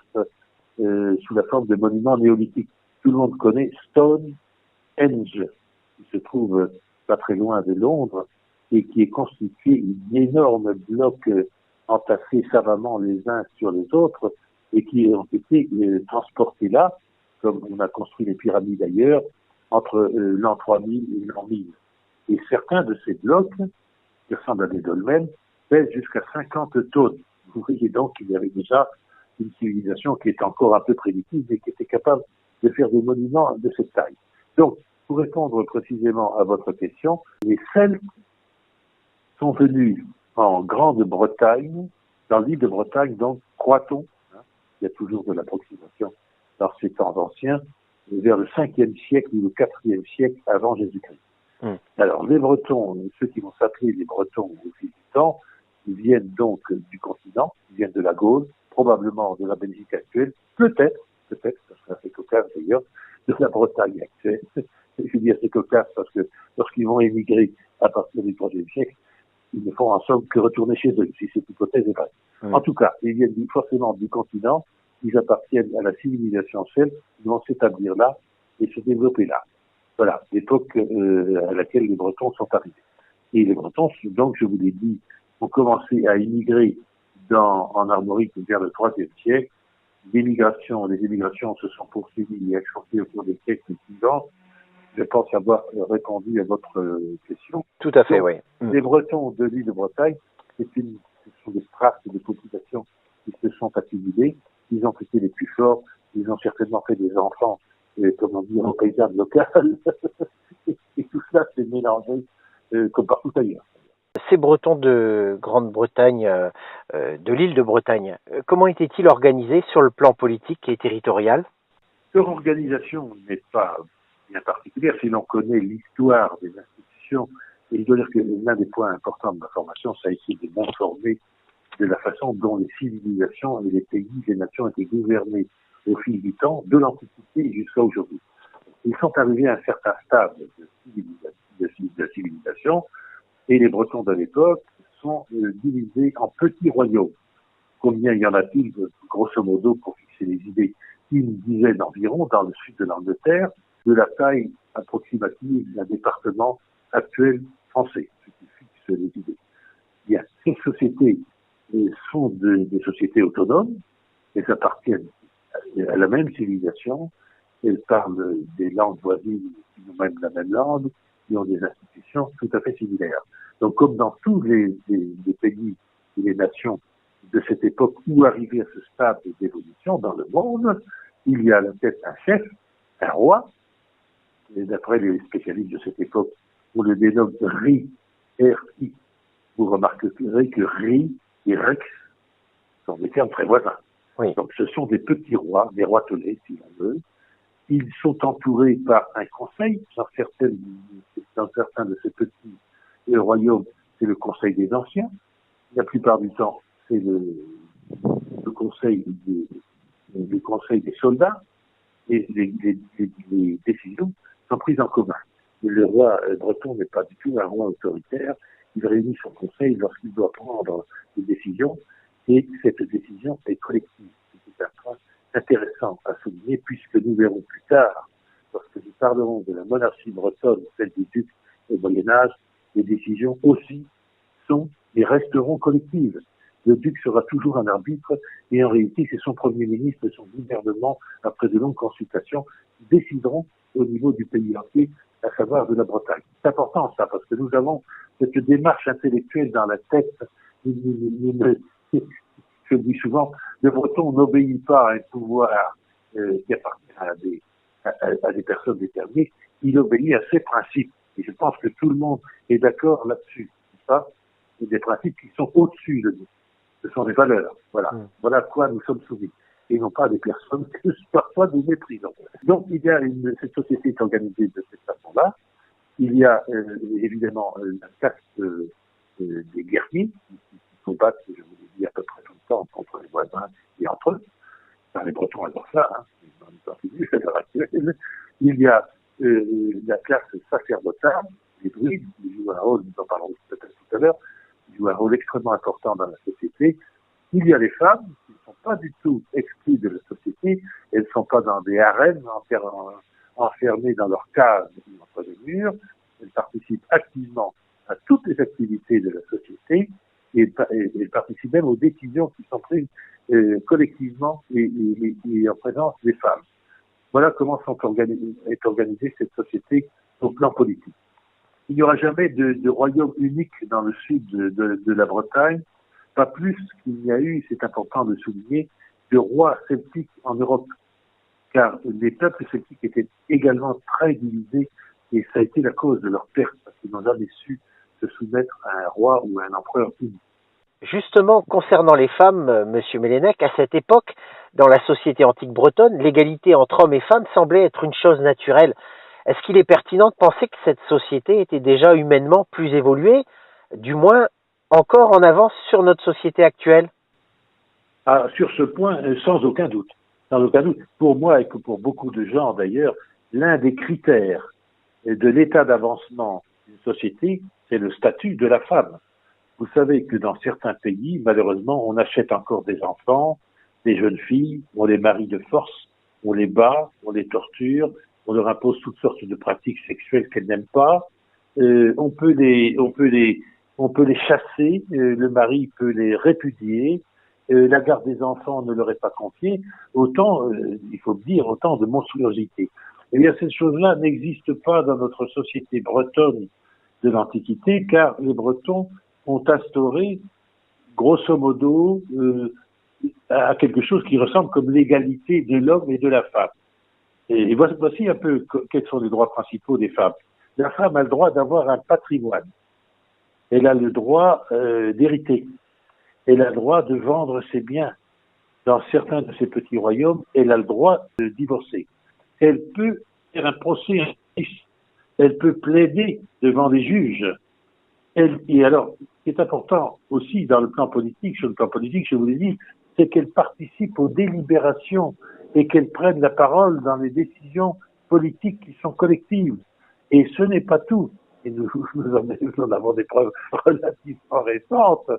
sous la forme de monuments néolithiques. Tout le monde connaît Stonehenge, qui se trouve pas très loin de Londres, et qui est constitué d'énormes blocs entassés savamment les uns sur les autres, et qui ont été transportés là, comme on a construit les pyramides ailleurs, entre l'an 3000 et l'an 1000. Et certains de ces blocs, qui ressemblent à des dolmens, pèsent jusqu'à 50 tonnes. Vous voyez donc qu'il y avait déjà une civilisation qui était encore un peu primitive et qui était capable de faire des monuments de cette taille. Donc, pour répondre précisément à votre question, les Celtes sont venus en Grande-Bretagne, dans l'île de Bretagne, donc, croit-on, il y a toujours de l'approximation dans ces temps anciens, vers le 5e siècle ou le 4e siècle avant Jésus-Christ. Alors, les Bretons, ceux qui vont s'appeler les Bretons au fil du temps, ils viennent donc du continent, ils viennent de la Gaule, probablement de la Belgique actuelle, peut-être, parce que c'est assez cocasse d'ailleurs, de la Bretagne actuelle. Je dis assez cocasse parce que lorsqu'ils vont émigrer à partir du 3e siècle, ils ne font en somme que retourner chez eux, si cette hypothèse est vraie. En tout cas, ils viennent forcément du continent, ils appartiennent à la civilisation celte, ils vont s'établir là et se développer là. Voilà, l'époque à laquelle les Bretons sont arrivés. Et les Bretons, donc, je vous l'ai dit, ont commencé à immigrer en Armorique vers le 3e siècle. Les émigrations se sont poursuivies et accentuées au cours des siècles suivants. Je pense avoir répondu à votre question. Tout à fait, donc, oui. Les Bretons de l'île de Bretagne, ce sont des strates de population qui se sont accumulées. Ils ont été les plus forts. Ils ont certainement fait des enfants, comment dire, au paysage local. et tout cela s'est mélangé comme partout ailleurs. Ces Bretons de Grande-Bretagne, de l'île de Bretagne, comment étaient-ils organisés sur le plan politique et territorial? Leur organisation n'est pas bien particulière si l'on connaît l'histoire des institutions. Et je dois dire que l'un des points importants de ma formation, ça a été de m'informer de la façon dont les civilisations et les pays, les nations étaient gouvernés au fil du temps, de l'Antiquité jusqu'à aujourd'hui. Ils sont arrivés à un certain stade de civilisation, et les Bretons de l'époque sont divisés en petits royaumes. Combien y en a-t-il, grosso modo, pour fixer les idées? Une dizaine environ dans le sud de l'Angleterre, de la taille approximative d'un département actuel français, ce qui fixe les idées. Bien, ces sociétés sont des sociétés autonomes, elles appartiennent à la même civilisation, elles parlent des langues voisines qui ont même la même langue, qui ont des institutions tout à fait similaires. Donc, comme dans tous les pays et les nations de cette époque où arriver à ce stade d'évolution dans le monde, il y a à la tête un chef, un roi, et d'après les spécialistes de cette époque, on le dénomme Ri, R-I. Vous remarquerez que Ri et Rex sont des termes très voisins. Oui. Donc ce sont des petits rois, des roitelets si l'on veut. Ils sont entourés par un conseil. Dans certains de ces petits royaumes, c'est le conseil des anciens. La plupart du temps, c'est le conseil des soldats. Et les décisions sont prises en commun. Le roi breton n'est pas du tout un roi autoritaire. Il réunit son conseil lorsqu'il doit prendre des décisions, et cette décision est collective. C'est un point intéressant à souligner, puisque nous verrons plus tard, lorsque nous parlerons de la monarchie bretonne, celle des ducs au Moyen-Âge, les décisions aussi sont et resteront collectives. le duc sera toujours un arbitre et en réalité, c'est son premier ministre et son gouvernement, après de longues consultations, qui décideront au niveau du pays entier, à savoir de la Bretagne. C'est important ça, parce que nous avons cette démarche intellectuelle dans la tête. Je le dis souvent, le breton n'obéit pas à un pouvoir qui appartient à des personnes déterminées, il obéit à ses principes. Et je pense que tout le monde est d'accord là-dessus. Ça, c'est des principes qui sont au-dessus de nous. Ce sont des valeurs. Voilà. Voilà à quoi nous sommes soumis. Et non pas des personnes que parfois nous méprisons. Donc, cette société est organisée de cette façon-là. Il y a évidemment la classe des guerriers qui combattent, je vous l'ai dit, à peu près tout le temps contre les voisins et entre eux. Enfin, les Bretons adorent ça, hein. À l'heure actuelle. Il y a la classe sacerdotale, les druides, qui jouent un rôle, nous en parlerons peut-être tout à l'heure, qui jouent un rôle extrêmement important dans la société. Il y a les femmes qui ne sont pas du tout exclues de la société, elles ne sont pas dans des harems enfermées dans leur case ou entre les murs, elles participent activement à toutes les activités de la société et elles participent même aux décisions qui sont prises collectivement et en présence des femmes. Voilà comment est organisée cette société au plan politique. Il n'y aura jamais de royaume unique dans le sud de la Bretagne, pas plus qu'il n'y a eu, c'est important de souligner, de rois celtiques en Europe. Car les peuples celtiques étaient également très divisés et ça a été la cause de leur perte, parce qu'ils n'ont jamais su se soumettre à un roi ou à un empereur unique. Justement, concernant les femmes, Monsieur Mélènec, à cette époque, dans la société antique bretonne, l'égalité entre hommes et femmes semblait être une chose naturelle. Est-ce qu'il est pertinent de penser que cette société était déjà humainement plus évoluée, du moins encore en avance sur notre société actuelle? Sur ce point, sans aucun doute. Sans aucun doute. Pour moi et que pour beaucoup de gens d'ailleurs, l'un des critères de l'état d'avancement d'une société, c'est le statut de la femme. Vous savez que dans certains pays, malheureusement, on achète encore des enfants, des jeunes filles, on les marie de force, on les bat, on les torture, on leur impose toutes sortes de pratiques sexuelles qu'elles n'aiment pas. On peut les chasser, le mari peut les répudier, la garde des enfants ne leur est pas confiée. Autant, il faut le dire, autant de monstruosité. Eh bien, cette chose-là n'existe pas dans notre société bretonne de l'Antiquité, car les Bretons ont instauré, grosso modo, à quelque chose qui ressemble comme l'égalité de l'homme et de la femme. Et voici un peu quels sont les droits principaux des femmes. La femme a le droit d'avoir un patrimoine. Elle a le droit d'hériter. Elle a le droit de vendre ses biens. Dans certains de ces petits royaumes, elle a le droit de divorcer. Elle peut faire un procès en justice. Elle peut plaider devant les juges. Et alors, ce qui est important aussi sur le plan politique, je vous l'ai dit, c'est qu'elle participe aux délibérations et qu'elle prenne la parole dans les décisions politiques qui sont collectives. Et ce n'est pas tout. Et nous en avons des preuves relativement récentes.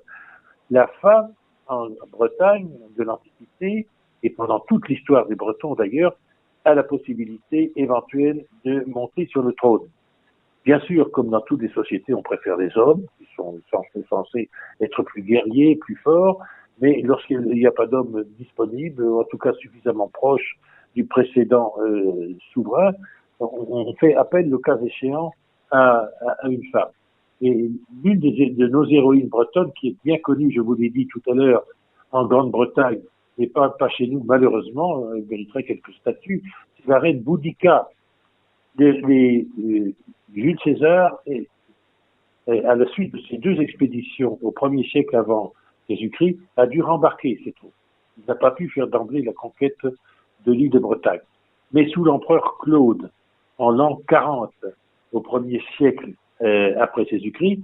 La femme, en Bretagne de l'Antiquité, et pendant toute l'histoire des Bretons d'ailleurs, a la possibilité éventuelle de monter sur le trône. Bien sûr, comme dans toutes les sociétés, on préfère les hommes, qui sont censés être plus guerriers, plus forts, mais lorsqu'il n'y a pas d'hommes disponibles, ou en tout cas suffisamment proches du précédent souverain, on fait appel, le cas échéant, à une femme. Et l'une de nos héroïnes bretonnes, qui est bien connue, je vous l'ai dit tout à l'heure, en Grande-Bretagne, et pas chez nous, malheureusement, elle mériterait quelques statuts, c'est la reine Boudica. Jules César, à la suite de ces deux expéditions au 1er siècle avant Jésus-Christ, a dû rembarquer, c'est tout. Il n'a pas pu faire d'emblée la conquête de l'île de Bretagne. Mais sous l'empereur Claude, en l'an 40, au 1er siècle après Jésus-Christ,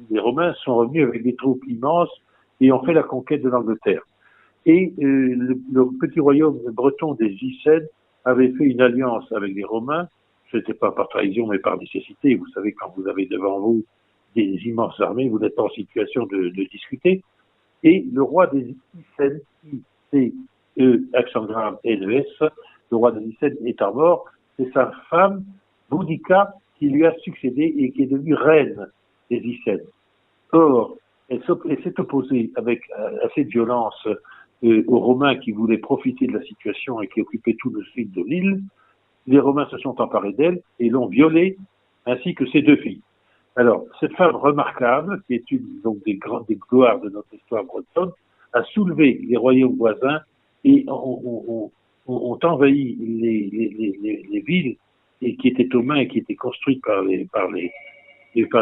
les Romains sont revenus avec des troupes immenses et ont fait la conquête de l'Angleterre. Et le petit royaume breton des Icènes avait fait une alliance avec les Romains. Ce n'était pas par trahison, mais par nécessité. Vous savez, quand vous avez devant vous des immenses armées, vous n'êtes pas en situation de discuter. Et le roi des Icènes, I-C-E, accent grave, L-E-S, le roi des Icènes étant mort, c'est sa femme, Boudica, qui lui a succédé et qui est devenue reine des Icènes. Or, elle s'est opposée avec assez de violence aux Romains qui voulaient profiter de la situation et qui occupaient tout le sud de l'île. Les Romains se sont emparés d'elle et l'ont violée, ainsi que ses 2 filles. Alors, cette femme remarquable, qui est une donc des gloires de notre histoire bretonne, a soulevé les royaumes voisins et ont envahi les villes et qui étaient aux mains et qui étaient construites par les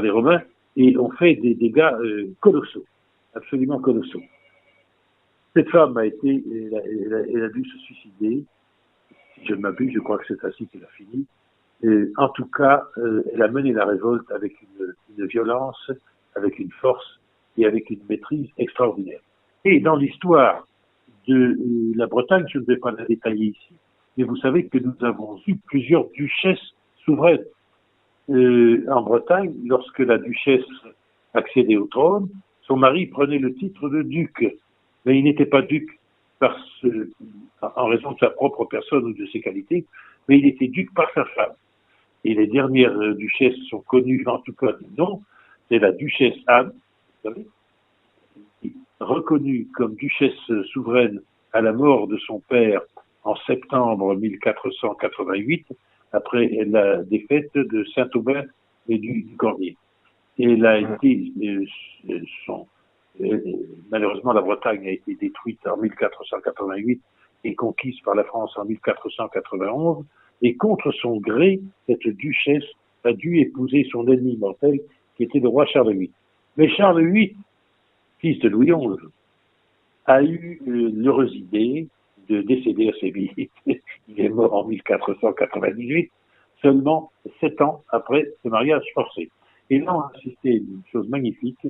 Romains et ont fait des dégâts colossaux, absolument colossaux. Cette femme elle a dû se suicider. Si je ne m'abuse, je crois que c'est ainsi qu'elle a fini. En tout cas, elle a mené la révolte avec une violence, avec une force et avec une maîtrise extraordinaire. Et dans l'histoire de la Bretagne, je ne vais pas la détailler ici, mais vous savez que nous avons eu plusieurs duchesses souveraines en Bretagne. Lorsque la duchesse accédait au trône, son mari prenait le titre de duc, mais il n'était pas duc en raison de sa propre personne ou de ses qualités, mais il était duc par sa femme. Et les dernières duchesses sont connues, en tout cas du nom, c'est la duchesse Anne, vous savez, reconnue comme duchesse souveraine à la mort de son père en septembre 1488, après la défaite de Saint-Aubin et du Cornier. Et elle a été, malheureusement, la Bretagne a été détruite en 1488 et conquise par la France en 1491. Et contre son gré, cette duchesse a dû épouser son ennemi mortel, qui était le roi Charles VIII. Mais Charles VIII, fils de Louis XI, a eu l'heureuse idée de décéder assez vite. Il est mort en 1498, seulement 7 ans après ce mariage forcé. Et là, on a assisté à une chose magnifique,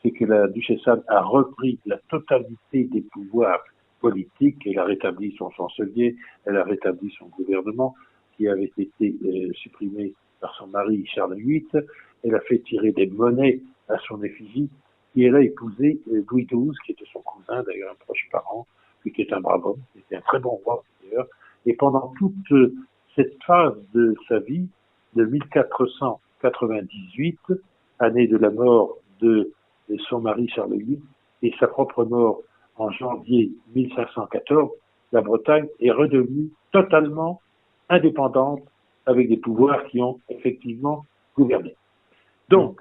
c'est que la duchesse Anne a repris la totalité des pouvoirs politiques. Elle a rétabli son chancelier, elle a rétabli son gouvernement, qui avait été supprimé par son mari Charles VIII. Elle a fait tirer des monnaies à son effigie et elle a épousé Louis XII, qui était son cousin, d'ailleurs un proche parent, qui était un brave homme, qui était un très bon roi d'ailleurs. Et pendant toute cette phase de sa vie, de 1498, année de la mort de son mari Charles VIII, et sa propre mort en janvier 1514, la Bretagne est redevenue totalement indépendante avec des pouvoirs qui ont effectivement gouverné. Donc,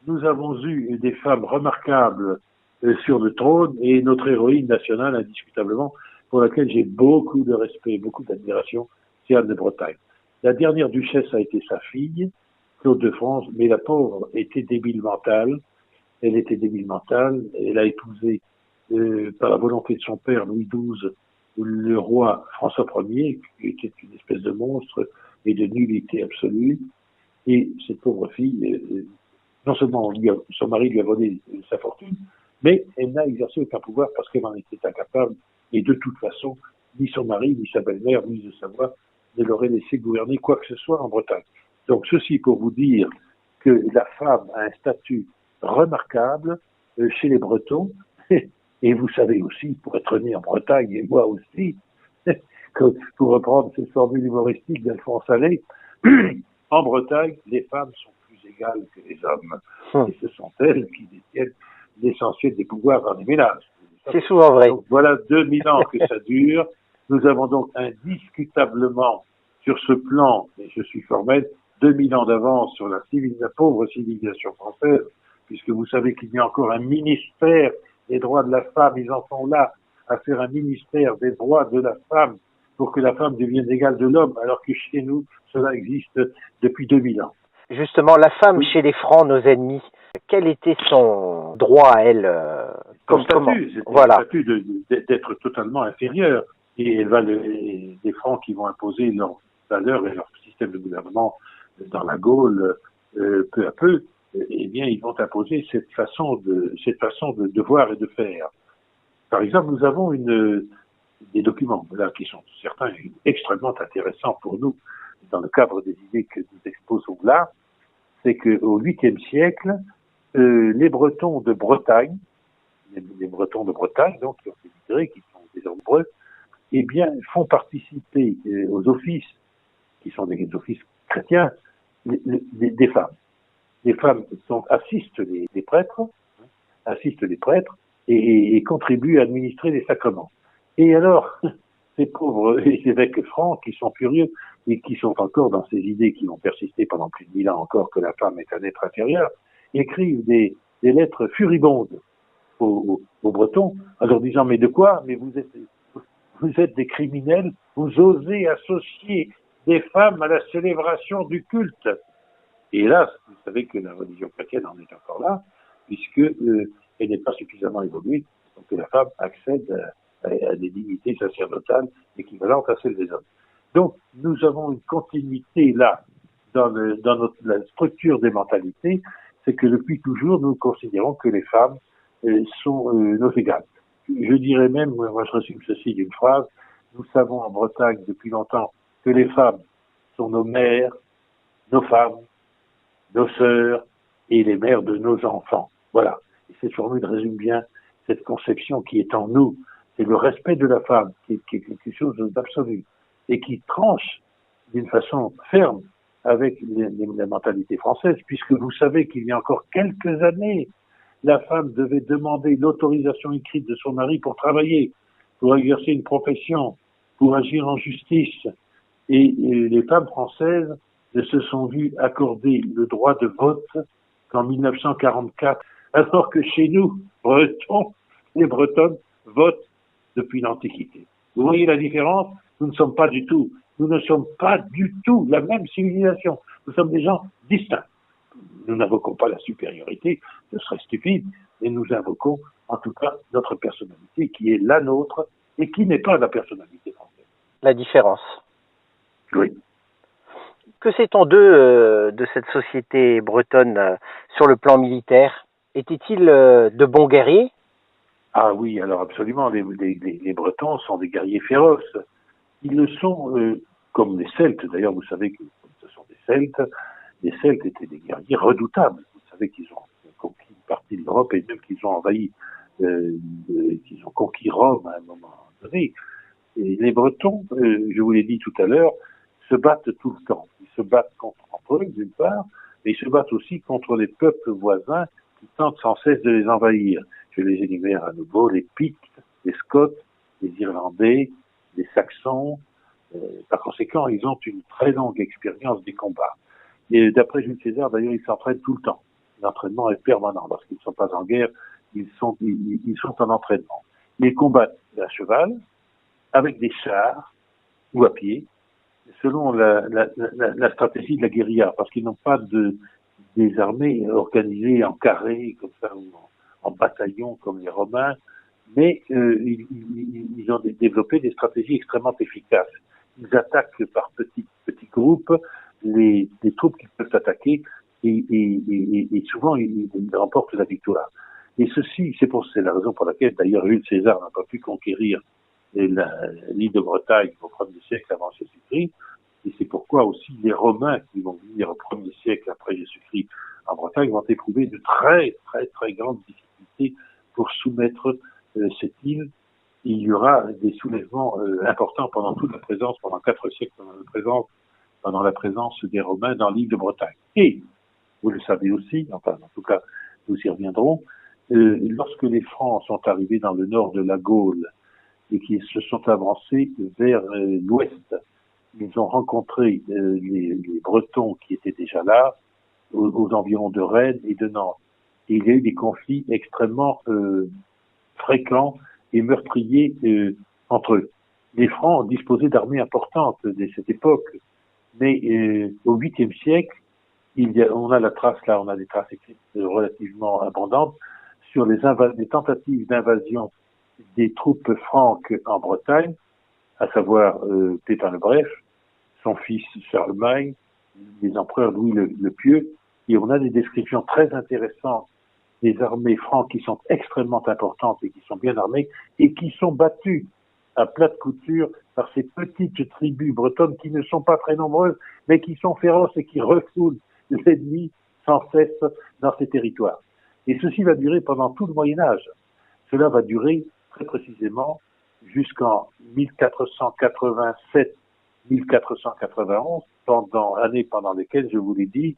nous avons eu des femmes remarquables sur le trône et notre héroïne nationale, indiscutablement, pour laquelle j'ai beaucoup de respect, beaucoup d'admiration, c'est Anne de Bretagne. La dernière duchesse a été sa fille, Claude de France, mais la pauvre était débile mentale. Elle était débile mentale. Elle a épousé, par la volonté de son père, Louis XII, le roi François Ier, qui était une espèce de monstre et de nullité absolue. Et cette pauvre fille, non seulement son mari lui a volé sa fortune, mais elle n'a exercé aucun pouvoir parce qu'elle en était incapable. Et de toute façon, ni son mari, ni sa belle-mère, ni de Savoie ne l'auraient laissé gouverner quoi que ce soit en Bretagne. Donc ceci pour vous dire que la femme a un statut remarquable chez les Bretons. Et vous savez aussi, pour être né en Bretagne, et moi aussi, que, pour reprendre cette formule humoristique d'Alphonse Allais, en Bretagne, les femmes sont plus égales que les hommes. Et ce sont elles qui détiennent l'essentiel des pouvoirs dans les ménages. C'est souvent vrai. Donc, voilà 2000 ans que ça dure. Nous avons donc indiscutablement, sur ce plan, et je suis formel, 2000 ans d'avance sur la pauvre civilisation française, puisque vous savez qu'il y a encore un ministère des droits de la femme. Ils en sont là à faire un ministère des droits de la femme pour que la femme devienne égale de l'homme, alors que chez nous, cela existe depuis 2000 ans. Justement, la femme chez les Francs, nos ennemis, quel était son droit à elle Comme statut, c'était voilà. le statut d'être totalement inférieur. Et elle va les Francs qui vont imposer leurs valeurs et leur système de gouvernement dans la Gaule, peu à peu, eh bien, ils vont imposer cette façon de voir et de faire. Par exemple, nous avons des documents là qui sont certains extrêmement intéressants pour nous dans le cadre des idées que nous exposons là. C'est qu'au 8e siècle, les Bretons de Bretagne, les Bretons de Bretagne, donc qui ont émigré, qui sont des nombreux, eh bien, font participer aux offices, qui sont des offices chrétiens, des femmes. Les femmes assistent les prêtres assistent les prêtres et contribuent à administrer les sacrements. Et alors, ces pauvres évêques francs qui sont furieux et qui sont encore dans ces idées qui vont persister pendant plus de 1000 ans encore que la femme est un être inférieur, écrivent des lettres furibondes aux Bretons en leur disant « Mais de quoi? Mais vous êtes des criminels, vous osez associer des femmes à la célébration du culte. » Et hélas, vous savez que la religion chrétienne en est encore là, puisque elle n'est pas suffisamment évoluée pour que la femme accède à des dignités sacerdotales équivalentes à celles des hommes. Donc, nous avons une continuité là, dans la structure des mentalités, c'est que depuis toujours, nous considérons que les femmes sont nos égales. Je dirais même, moi je résume ceci d'une phrase, nous savons en Bretagne depuis longtemps que les femmes sont nos mères, nos femmes, nos sœurs et les mères de nos enfants. Voilà. Et cette formule résume bien cette conception qui est en nous. C'est le respect de la femme, qui est quelque chose d'absolu, et qui tranche d'une façon ferme avec la mentalité française, puisque vous savez qu'il y a encore quelques années, la femme devait demander l'autorisation écrite de son mari pour travailler, pour exercer une profession, pour agir en justice. Et les femmes françaises ne se sont vues accorder le droit de vote qu'en 1944, alors que chez nous, Bretons, les Bretonnes votent depuis l'Antiquité. Vous voyez la différence? Nous ne sommes pas du tout la même civilisation. Nous sommes des gens distincts. Nous n'invoquons pas la supériorité, ce serait stupide, mais nous invoquons en tout cas notre personnalité qui est la nôtre et qui n'est pas la personnalité française. La différence. Oui. Que sait-on d'eux, de cette société bretonne sur le plan militaire? Étaient-ils de bons guerriers? Ah oui, alors absolument, les Bretons sont des guerriers féroces. Ils le sont comme les Celtes, d'ailleurs vous savez que ce sont des Celtes. Les Celtes étaient des guerriers redoutables. Vous savez qu'ils ont conquis une partie de l'Europe et même qu'ils ont envahi, qu'ils ont conquis Rome à un moment donné. Et les Bretons, je vous l'ai dit tout à l'heure, se battent tout le temps. Ils se battent entre eux, d'une part, mais ils se battent aussi contre les peuples voisins qui tentent sans cesse de les envahir. Je les énumère à nouveau, les Pictes, les Scots, les Irlandais, les Saxons. Par conséquent, ils ont une très longue expérience des combats. Et d'après Jules César, d'ailleurs, ils s'entraînent tout le temps. L'entraînement est permanent. Lorsqu'ils ne sont pas en guerre, ils sont en entraînement. Ils combattent à cheval, avec des chars ou à pied, selon la stratégie de la guérilla, parce qu'ils n'ont pas des armées organisées en carré, comme ça, ou en bataillon, comme les Romains, mais ils ont développé des stratégies extrêmement efficaces. Ils attaquent par petits groupes les troupes qu'ils peuvent attaquer et souvent ils remportent la victoire. Et ceci, c'est la raison pour laquelle d'ailleurs Jules César n'a pas pu conquérir l'île de Bretagne au 1er siècle avant Jésus-Christ. Et c'est pourquoi aussi les Romains qui vont venir au 1er siècle après Jésus-Christ en Bretagne vont éprouver de très très très grandes difficultés pour soumettre cette île. Il y aura des soulèvements importants pendant 4 siècles, pendant la présence des Romains dans l'île de Bretagne. Et, vous le savez aussi, enfin en tout cas nous y reviendrons, lorsque les Francs sont arrivés dans le nord de la Gaule et qu'ils se sont avancés vers l'ouest, ils ont rencontré les Bretons qui étaient déjà là, aux environs de Rennes et de Nantes. Et il y a eu des conflits extrêmement fréquents et meurtriers entre eux. Les Francs disposaient d'armées importantes dès cette époque, mais au 8e siècle, on a des traces écrites relativement abondantes sur les tentatives d'invasion des troupes franques en Bretagne, à savoir Pépin le Bref, son fils Charlemagne, les empereurs Louis le Pieux, et on a des descriptions très intéressantes des armées franques qui sont extrêmement importantes et qui sont bien armées et qui sont battues à plate couture par ces petites tribus bretonnes qui ne sont pas très nombreuses, mais qui sont féroces et qui refoulent l'ennemi sans cesse dans ces territoires. Et ceci va durer pendant tout le Moyen-Âge. Cela va durer très précisément jusqu'en 1487-1491, années pendant lesquelles, je vous l'ai dit,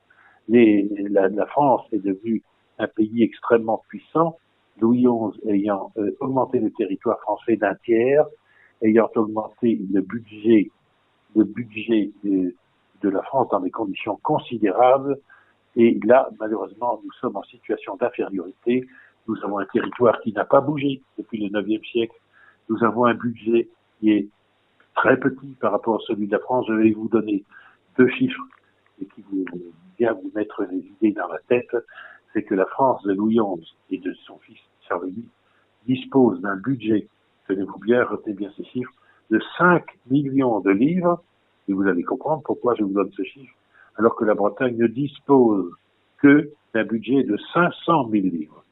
la France est devenue un pays extrêmement puissant Louis XI ayant augmenté le territoire français d'un tiers, ayant augmenté le budget de la France dans des conditions considérables. Et là, malheureusement, nous sommes en situation d'infériorité. Nous avons un territoire qui n'a pas bougé depuis le IXe siècle. Nous avons un budget qui est très petit par rapport à celui de la France. Je vais vous donner deux chiffres et qui vont bien vous mettre les idées dans la tête. C'est que la France de Louis XI et de son fils Charles VIII dispose d'un budget, tenez-vous bien, retenez bien ces chiffres, de 5 millions de livres. Et vous allez comprendre pourquoi je vous donne ce chiffre, alors que la Bretagne ne dispose que d'un budget de 500 000 livres.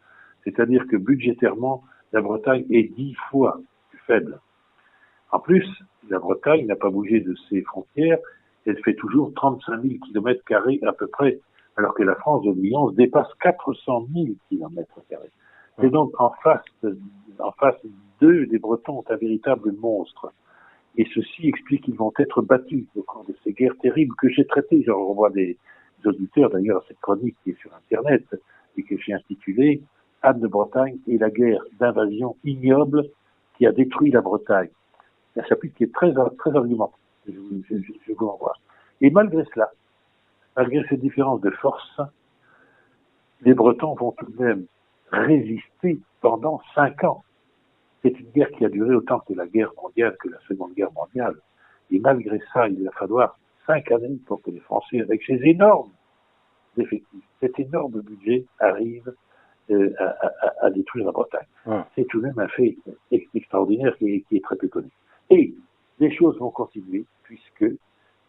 C'est-à-dire que budgétairement, la Bretagne est 10 fois plus faible. En plus, la Bretagne n'a pas bougé de ses frontières, elle fait toujours 35 000 kilomètres carrés à peu près, alors que la France de Louis XI dépasse 400 000 kilomètres carrés. Et donc, en face d'eux, les Bretons ont un véritable monstre. Et ceci explique qu'ils vont être battus au cours de ces guerres terribles que j'ai traitées. Je renvoie des auditeurs d'ailleurs à cette chronique qui est sur Internet et que j'ai intitulée Anne de Bretagne et la guerre d'invasion ignoble qui a détruit la Bretagne. C'est un chapitre qui est très argumenté. Je vous renvoie. Et malgré cela, malgré ces différences de force, les Bretons vont tout de même résister pendant 5 ans. C'est une guerre qui a duré autant que la guerre mondiale, que la Seconde Guerre mondiale. Et malgré ça, il va falloir 5 années pour que les Français, avec ces énormes effectifs, cet énorme budget, arrivent à détruire la Bretagne. C'est tout de même un fait extraordinaire qui est très peu connu. Et les choses vont continuer, puisque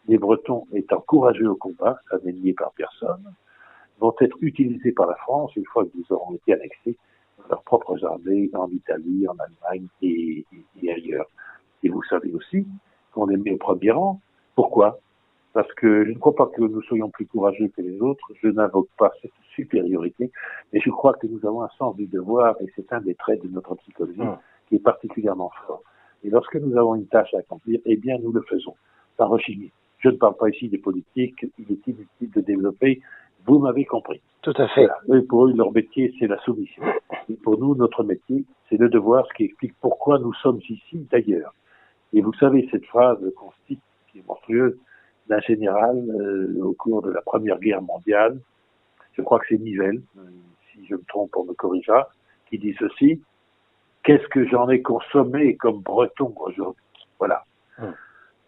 les Bretons, étant courageux au combat, ça n'est nié par personne, vont être utilisés par la France une fois qu'ils auront été annexés dans leurs propres armées en Italie, en Allemagne et ailleurs. Et vous savez aussi qu'on les met au premier rang. Pourquoi ? Parce que je ne crois pas que nous soyons plus courageux que les autres, je n'invoque pas cette supériorité, mais je crois que nous avons un sens du devoir, et c'est un des traits de notre psychologie qui est particulièrement fort. Et lorsque nous avons une tâche à accomplir, eh bien nous le faisons, sans rechigner. Je ne parle pas ici des politiques, il est inutile de développer, vous m'avez compris. Tout à fait. Voilà. Pour eux, leur métier, c'est la soumission. Et pour nous, notre métier, c'est le devoir, ce qui explique pourquoi nous sommes ici d'ailleurs. Et vous savez, cette phrase qu'on cite, qui est monstrueuse, d'un général au cours de la Première Guerre mondiale, je crois que c'est Nivelle, si je me trompe, on me corrigera, qui dit ceci: qu'est-ce que j'en ai consommé comme breton aujourd'hui? Voilà.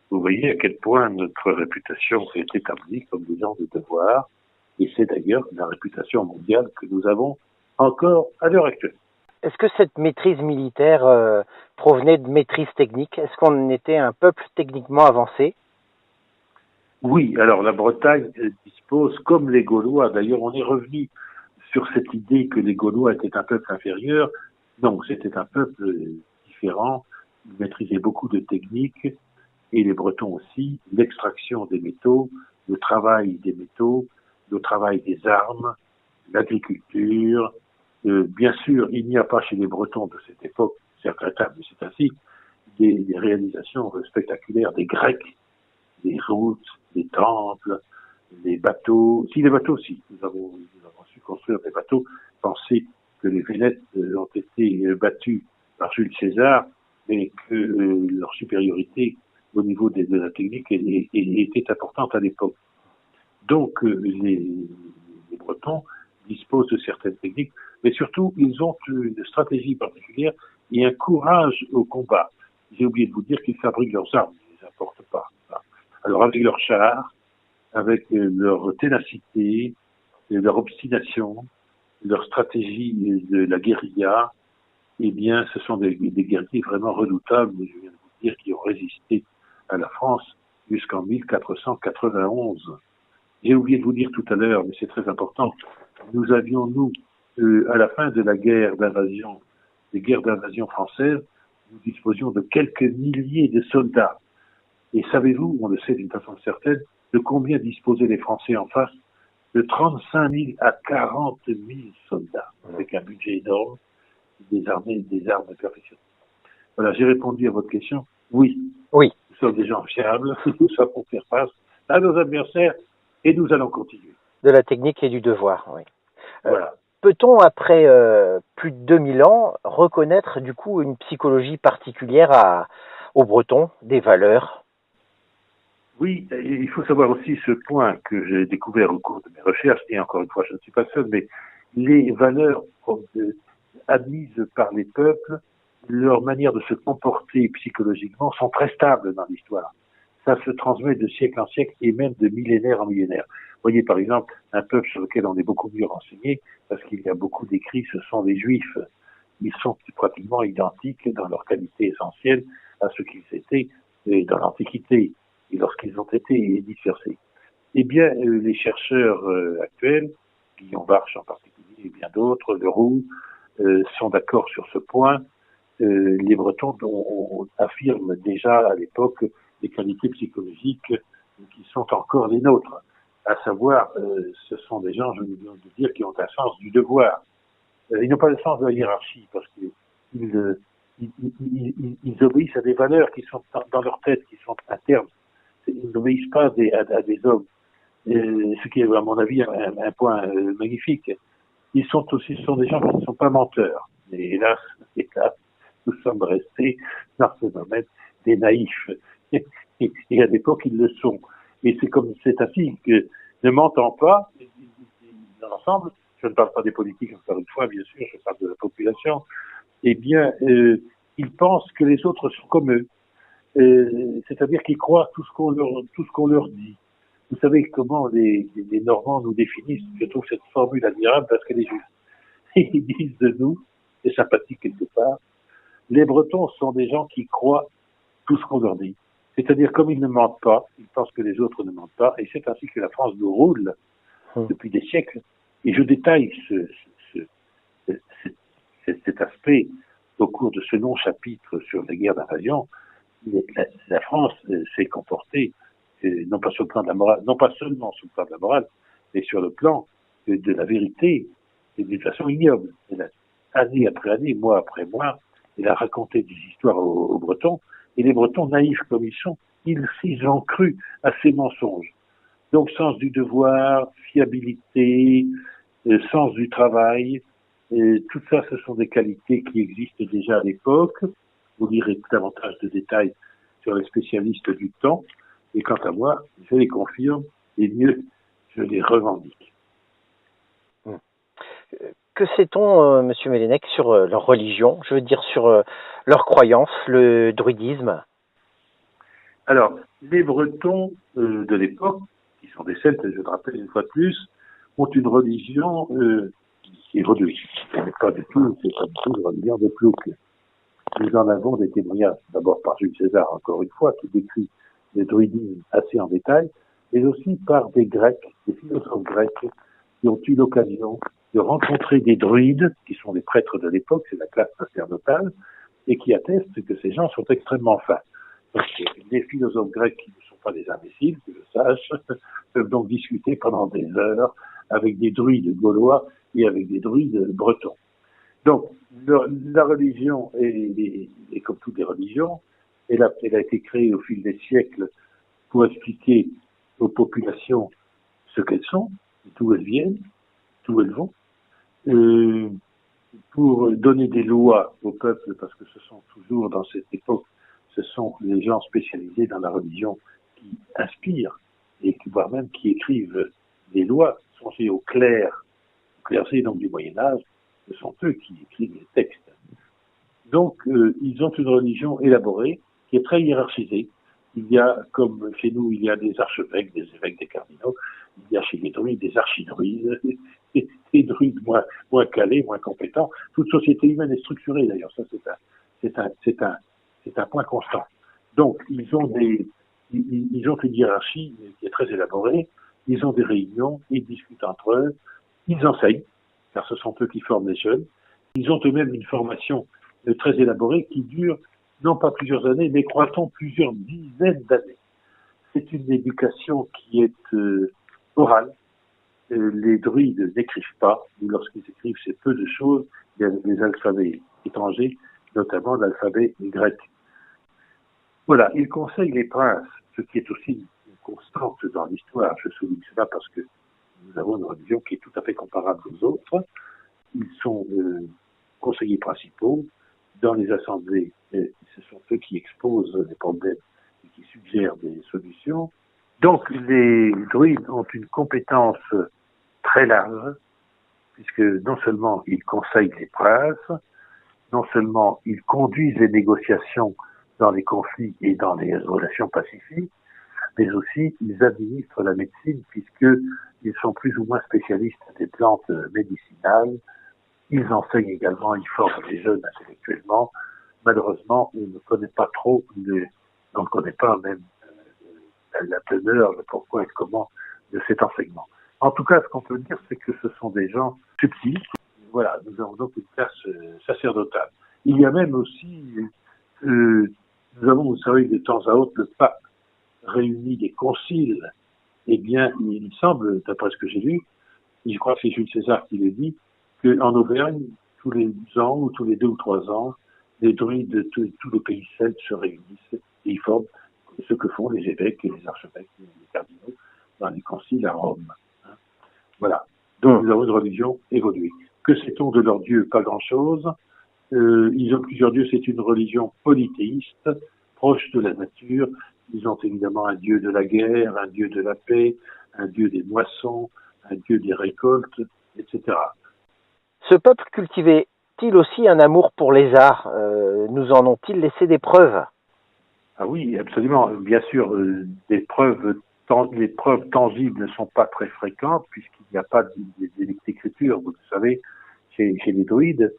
Vous voyez à quel point notre réputation est établie comme des gens de devoir, et c'est d'ailleurs la réputation mondiale que nous avons encore à l'heure actuelle. Est-ce que cette maîtrise militaire provenait de maîtrise technique? Est-ce qu'on était un peuple techniquement avancé? Oui, alors la Bretagne dispose, comme les Gaulois, d'ailleurs on est revenu sur cette idée que les Gaulois étaient un peuple inférieur. Non, c'était un peuple différent, ils maîtrisaient beaucoup de techniques, et les Bretons aussi, l'extraction des métaux, le travail des métaux, le travail des armes, l'agriculture. Bien sûr, il n'y a pas chez les Bretons de cette époque, c'est regrettable, mais c'est ainsi, des réalisations spectaculaires des Grecs, des routes, des temples, des bateaux. Si, les bateaux, si. Nous avons su construire des bateaux. Pensez que les Vénètes ont été battus par Jules César, mais que leur supériorité au niveau de la technique était importante à l'époque. Donc, les Bretons disposent de certaines techniques, mais surtout, ils ont une stratégie particulière et un courage au combat. J'ai oublié de vous dire qu'ils fabriquent leurs armes, ils ne les importent pas. Alors, avec leurs chars, avec leur ténacité, leur obstination, leur stratégie de la guérilla, eh bien, ce sont des guerriers vraiment redoutables, je viens de vous dire, qui ont résisté à la France jusqu'en 1491. J'ai oublié de vous dire tout à l'heure, mais c'est très important, nous avions, à la fin de la guerre d'invasion, des guerres d'invasion françaises, nous disposions de quelques milliers de soldats. Et savez-vous, on le sait d'une façon certaine, de combien disposaient les Français en face? De 35 000 à 40 000 soldats, avec un budget énorme, des armes perfectionnées. Voilà, j'ai répondu à votre question. Oui. Oui. Nous sommes des gens fiables, nous savons faire face à nos adversaires et nous allons continuer. De la technique et du devoir, oui. Voilà. peut-on, après plus de 2000 ans, reconnaître du coup une psychologie particulière aux Bretons, des valeurs? Oui, et il faut savoir aussi ce point que j'ai découvert au cours de mes recherches, et encore une fois, je ne suis pas seul, mais les valeurs admises par les peuples, leur manière de se comporter psychologiquement sont très stables dans l'histoire. Ça se transmet de siècle en siècle et même de millénaire en millénaire. Vous voyez, par exemple, un peuple sur lequel on est beaucoup mieux renseigné, parce qu'il y a beaucoup d'écrits, ce sont les Juifs. Ils sont pratiquement identiques dans leur qualité essentielle à ce qu'ils étaient dans l'Antiquité et lorsqu'ils ont été dispersés. Eh bien, les chercheurs actuels, Guillaume Barche en particulier et bien d'autres, Leroux, sont d'accord sur ce point. Les Bretons affirment déjà à l'époque des qualités psychologiques qui sont encore les nôtres. À savoir, ce sont des gens, je viens de dire, qui ont un sens du devoir. Ils n'ont pas le sens de la hiérarchie parce qu'ils ils obéissent à des valeurs qui sont dans leur tête, qui sont internes. Ils n'obéissent pas à des hommes. Ce qui est, à mon avis, un point magnifique. Ce sont des gens qui ne sont pas menteurs. Et hélas, nous sommes restés dans ce domaine des naïfs. Et à l'époque, ils le sont. Et c'est ainsi que, ne mentant pas, dans l'ensemble, je ne parle pas des politiques, encore une fois, bien sûr, je parle de la population, eh bien, ils pensent que les autres sont comme eux. C'est-à-dire qu'ils croient tout ce qu'on leur dit. Vous savez comment les Normands nous définissent? Je trouve cette formule admirable parce qu'elle est juste. Ils disent de nous, c'est sympathique quelque part, les Bretons sont des gens qui croient tout ce qu'on leur dit. C'est-à-dire, comme ils ne mentent pas, ils pensent que les autres ne mentent pas, et c'est ainsi que la France nous roule depuis des siècles. Et je détaille cet aspect au cours de ce long chapitre sur les guerres d'invasion. La France s'est comportée, non pas sur le plan de la morale, non pas seulement sur le plan de la morale, mais sur le plan de la vérité, et d'une façon ignoble. Année après année, mois après mois, il a raconté des histoires aux Bretons, et les Bretons, naïfs comme ils sont, ils ont cru à ces mensonges. Donc, sens du devoir, fiabilité, sens du travail, tout ça, ce sont des qualités qui existent déjà à l'époque. Vous lirez davantage de détails sur les spécialistes du temps, et quant à moi, je les confirme, et mieux, je les revendique. Que sait-on, Monsieur Mélènec, sur leur religion, je veux dire sur leur croyance, le druidisme? Alors, les Bretons de l'époque, qui sont des Celtes, je le rappelle une fois de plus, ont une religion qui évolue. Ce n'est pas du tout une religion de Plouc. Nous en avons des témoignages, d'abord par Jules César, encore une fois, qui décrit le druidisme assez en détail, mais aussi par des Grecs, des philosophes grecs, qui ont eu l'occasion de rencontrer des druides, qui sont les prêtres de l'époque, c'est la classe sacerdotale, et qui attestent que ces gens sont extrêmement fins. Donc, les philosophes grecs qui ne sont pas des imbéciles, que je sache, peuvent donc discuter pendant des heures avec des druides gaulois et avec des druides bretons. Donc, la religion est comme toutes les religions, elle a été créée au fil des siècles pour expliquer aux populations ce qu'elles sont, d'où elles viennent, d'où elles vont, pour donner des lois au peuple, parce que ce sont toujours dans cette époque, ce sont les gens spécialisés dans la religion qui inspirent et voire même qui écrivent des lois. Songez aux clercs, donc du Moyen-Âge, ce sont eux qui écrivent les textes. Donc, ils ont une religion élaborée qui est très hiérarchisée. Il y a, comme chez nous, il y a des archevêques, des évêques, des cardinaux. Il y a chez les druides des archidruides, des druides moins calés, moins compétents. Toute société humaine est structurée, d'ailleurs. Ça, c'est un point constant. Donc, ils ont une hiérarchie qui est très élaborée. Ils ont des réunions, ils discutent entre eux, ils enseignent, car ce sont eux qui forment les jeunes. Ils ont eux-mêmes une formation très élaborée qui dure non pas plusieurs années, mais croit-on plusieurs dizaines d'années. C'est une éducation qui est orale. Les druides n'écrivent pas, ou lorsqu'ils écrivent, c'est peu de choses. Il y a des alphabets étrangers, notamment l'alphabet grec. Voilà, ils conseillent les princes, ce qui est aussi une constante dans l'histoire. Je souligne cela parce que nous avons une religion qui est tout à fait comparable aux autres. ils sont conseillers principaux dans les assemblées. Et ce sont eux qui exposent les problèmes et qui suggèrent des solutions. Donc les druides ont une compétence très large, puisque non seulement ils conseillent les princes, non seulement ils conduisent les négociations dans les conflits et dans les relations pacifiques, mais aussi ils administrent la médecine, puisqu'ils sont plus ou moins spécialistes des plantes médicinales. Ils enseignent également, ils forment les jeunes intellectuellement. Malheureusement, on ne connaît pas trop, on ne connaît pas même la teneur, le pourquoi et le comment de cet enseignement. En tout cas, ce qu'on peut dire, c'est que ce sont des gens subtils. Voilà, nous avons donc une classe sacerdotale. Il y a même aussi, nous avons, vous savez, de temps à autre, le pape réunit des conciles. Eh bien, il semble, d'après ce que j'ai lu, je crois que c'est Jules César qui le dit, qu'en Auvergne, tous les ans, ou tous les 2 ou 3 ans, les druides de tous les pays celtes se réunissent et ils forment ce que font les évêques et les archevêques et les cardinaux dans les conciles à Rome. Voilà. Donc, nous avons une religion évoluée. Que sait-on de leurs dieux? Pas grand-chose. Ils ont plusieurs dieux. C'est une religion polythéiste, proche de la nature. Ils ont évidemment un dieu de la guerre, un dieu de la paix, un dieu des moissons, un dieu des récoltes, etc. Ce peuple cultivait-il aussi un amour pour les arts? Nous en ont-ils laissé des preuves? Ah oui, absolument. Bien sûr, les preuves tangibles ne sont pas très fréquentes puisqu'il n'y a pas d'écriture, vous le savez, chez les druides.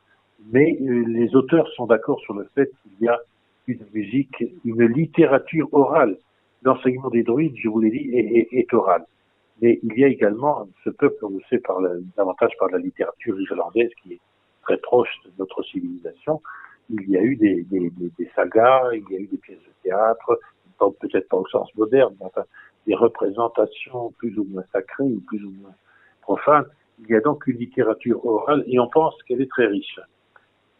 Mais les auteurs sont d'accord sur le fait qu'il y a une musique, une littérature orale. L'enseignement des druides, je vous l'ai dit, est oral. Mais il y a également, ce peuple, on le sait davantage par la littérature irlandaise qui est très proche de notre civilisation. Il y a eu des sagas, il y a eu des pièces de théâtre, peut-être pas au sens moderne, mais enfin, des représentations plus ou moins sacrées ou plus ou moins profanes. Il y a donc une littérature orale et on pense qu'elle est très riche.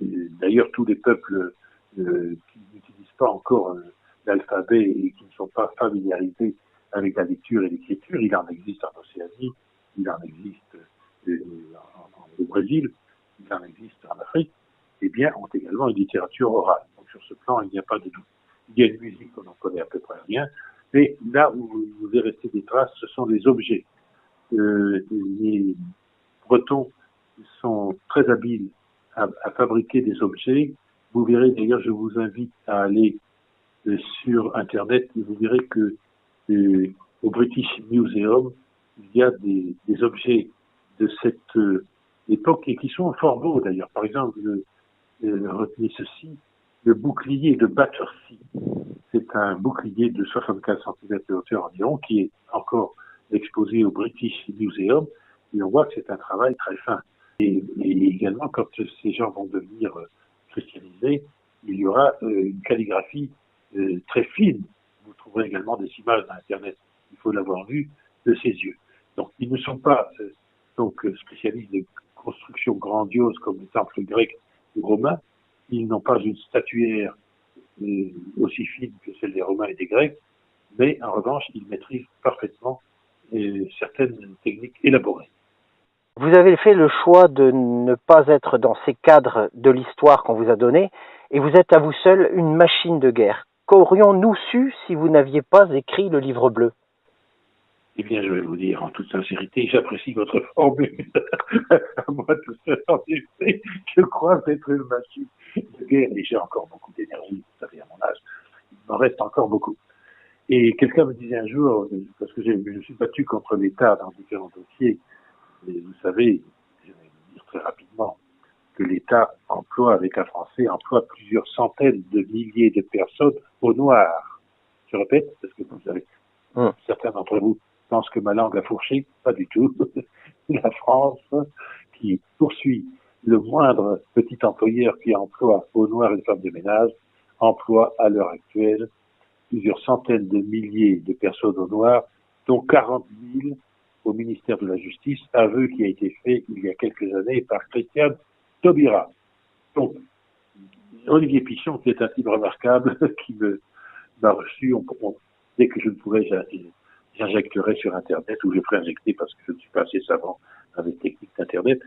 D'ailleurs, tous les peuples qui n'utilisent pas encore l'alphabet et qui ne sont pas familiarisés avec la lecture et l'écriture, il en existe en Océanie, il en existe au Brésil, il en existe en Afrique, eh bien, ont également une littérature orale. Donc, sur ce plan, il n'y a pas de doute. Il y a une musique qu'on n'en connaît à peu près rien, mais là où vous est resté des traces, ce sont des objets. Les Bretons sont très habiles à fabriquer des objets. Vous verrez, d'ailleurs, je vous invite à aller sur Internet et vous verrez que au British Museum, il y a des objets de cette époque et qui sont fort beaux, d'ailleurs. Par exemple, retenez ceci, le bouclier de Battersea. C'est un bouclier de 75 cm de hauteur environ qui est encore exposé au British Museum et on voit que c'est un travail très fin. Et également, quand ces gens vont devenir christianisés, il y aura une calligraphie très fine. Vous trouverez également des images sur Internet. Il faut l'avoir vu de ses yeux. Donc, ils ne sont pas spécialistes de construction grandiose comme les temples grecs ou romains. Ils n'ont pas une statuaire aussi fine que celle des Romains et des Grecs, mais en revanche, ils maîtrisent parfaitement certaines techniques élaborées. Vous avez fait le choix de ne pas être dans ces cadres de l'histoire qu'on vous a donné, et vous êtes à vous seul une machine de guerre. Qu'aurions-nous su si vous n'aviez pas écrit le livre bleu? Eh bien, je vais vous dire en toute sincérité, j'apprécie votre formule. Moi, tout seul, en effet, je crois être une machine de guerre et j'ai encore beaucoup d'énergie, vous savez, à mon âge. Il m'en reste encore beaucoup. Et quelqu'un me disait un jour, parce que je me suis battu contre l'État dans différents dossiers, et vous savez, je vais vous dire très rapidement, que l'État emploie, avec un Français, emploie plusieurs centaines de milliers de personnes au noir. Je répète, parce que vous savez, certains d'entre vous pensent que ma langue a fourché, pas du tout. La France, qui poursuit le moindre petit employeur qui emploie au noir une femme de ménage, emploie à l'heure actuelle plusieurs centaines de milliers de personnes au noir, dont 40 000 au ministère de la Justice, aveu qui a été fait il y a quelques années par Christiane Taubira. Donc, Olivier Pichon, qui est un type remarquable, qui m'a reçu, dès que je ne pourrais, j'injecterai sur Internet, ou je ferai injecter parce que je ne suis pas assez savant avec technique d'Internet,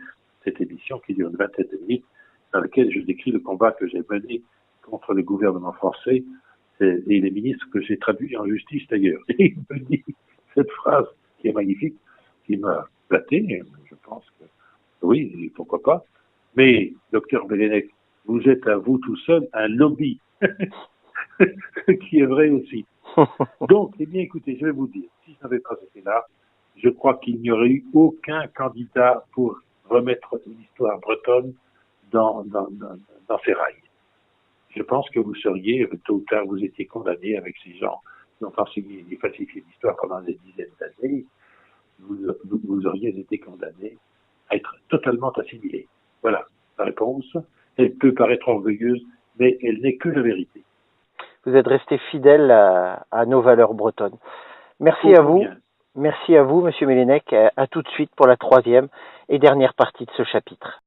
cette émission qui dure une vingtaine de minutes, dans laquelle je décris le combat que j'ai mené contre le gouvernement français et les ministres que j'ai traduits en justice d'ailleurs. Et il me dit cette phrase qui est magnifique, qui m'a flatté, je pense que oui, pourquoi pas. Mais, docteur Belenec, vous êtes à vous tout seul un lobby, qui est vrai aussi. Donc, eh bien, écoutez, je vais vous dire, si je n'avais pas été là, je crois qu'il n'y aurait eu aucun candidat pour remettre l'histoire bretonne dans ses rails. Je pense que vous seriez, tôt ou tard, vous étiez condamné avec ces gens qui ont enseigné et falsifié l'histoire pendant des dizaines d'années, vous auriez été condamné à être totalement assimilé. Voilà la réponse. Elle peut paraître orgueilleuse, mais elle n'est que la vérité. Vous êtes resté fidèle à nos valeurs bretonnes. Merci à vous. Bien. Merci à vous, Monsieur Mélenec. À tout de suite pour la troisième et dernière partie de ce chapitre.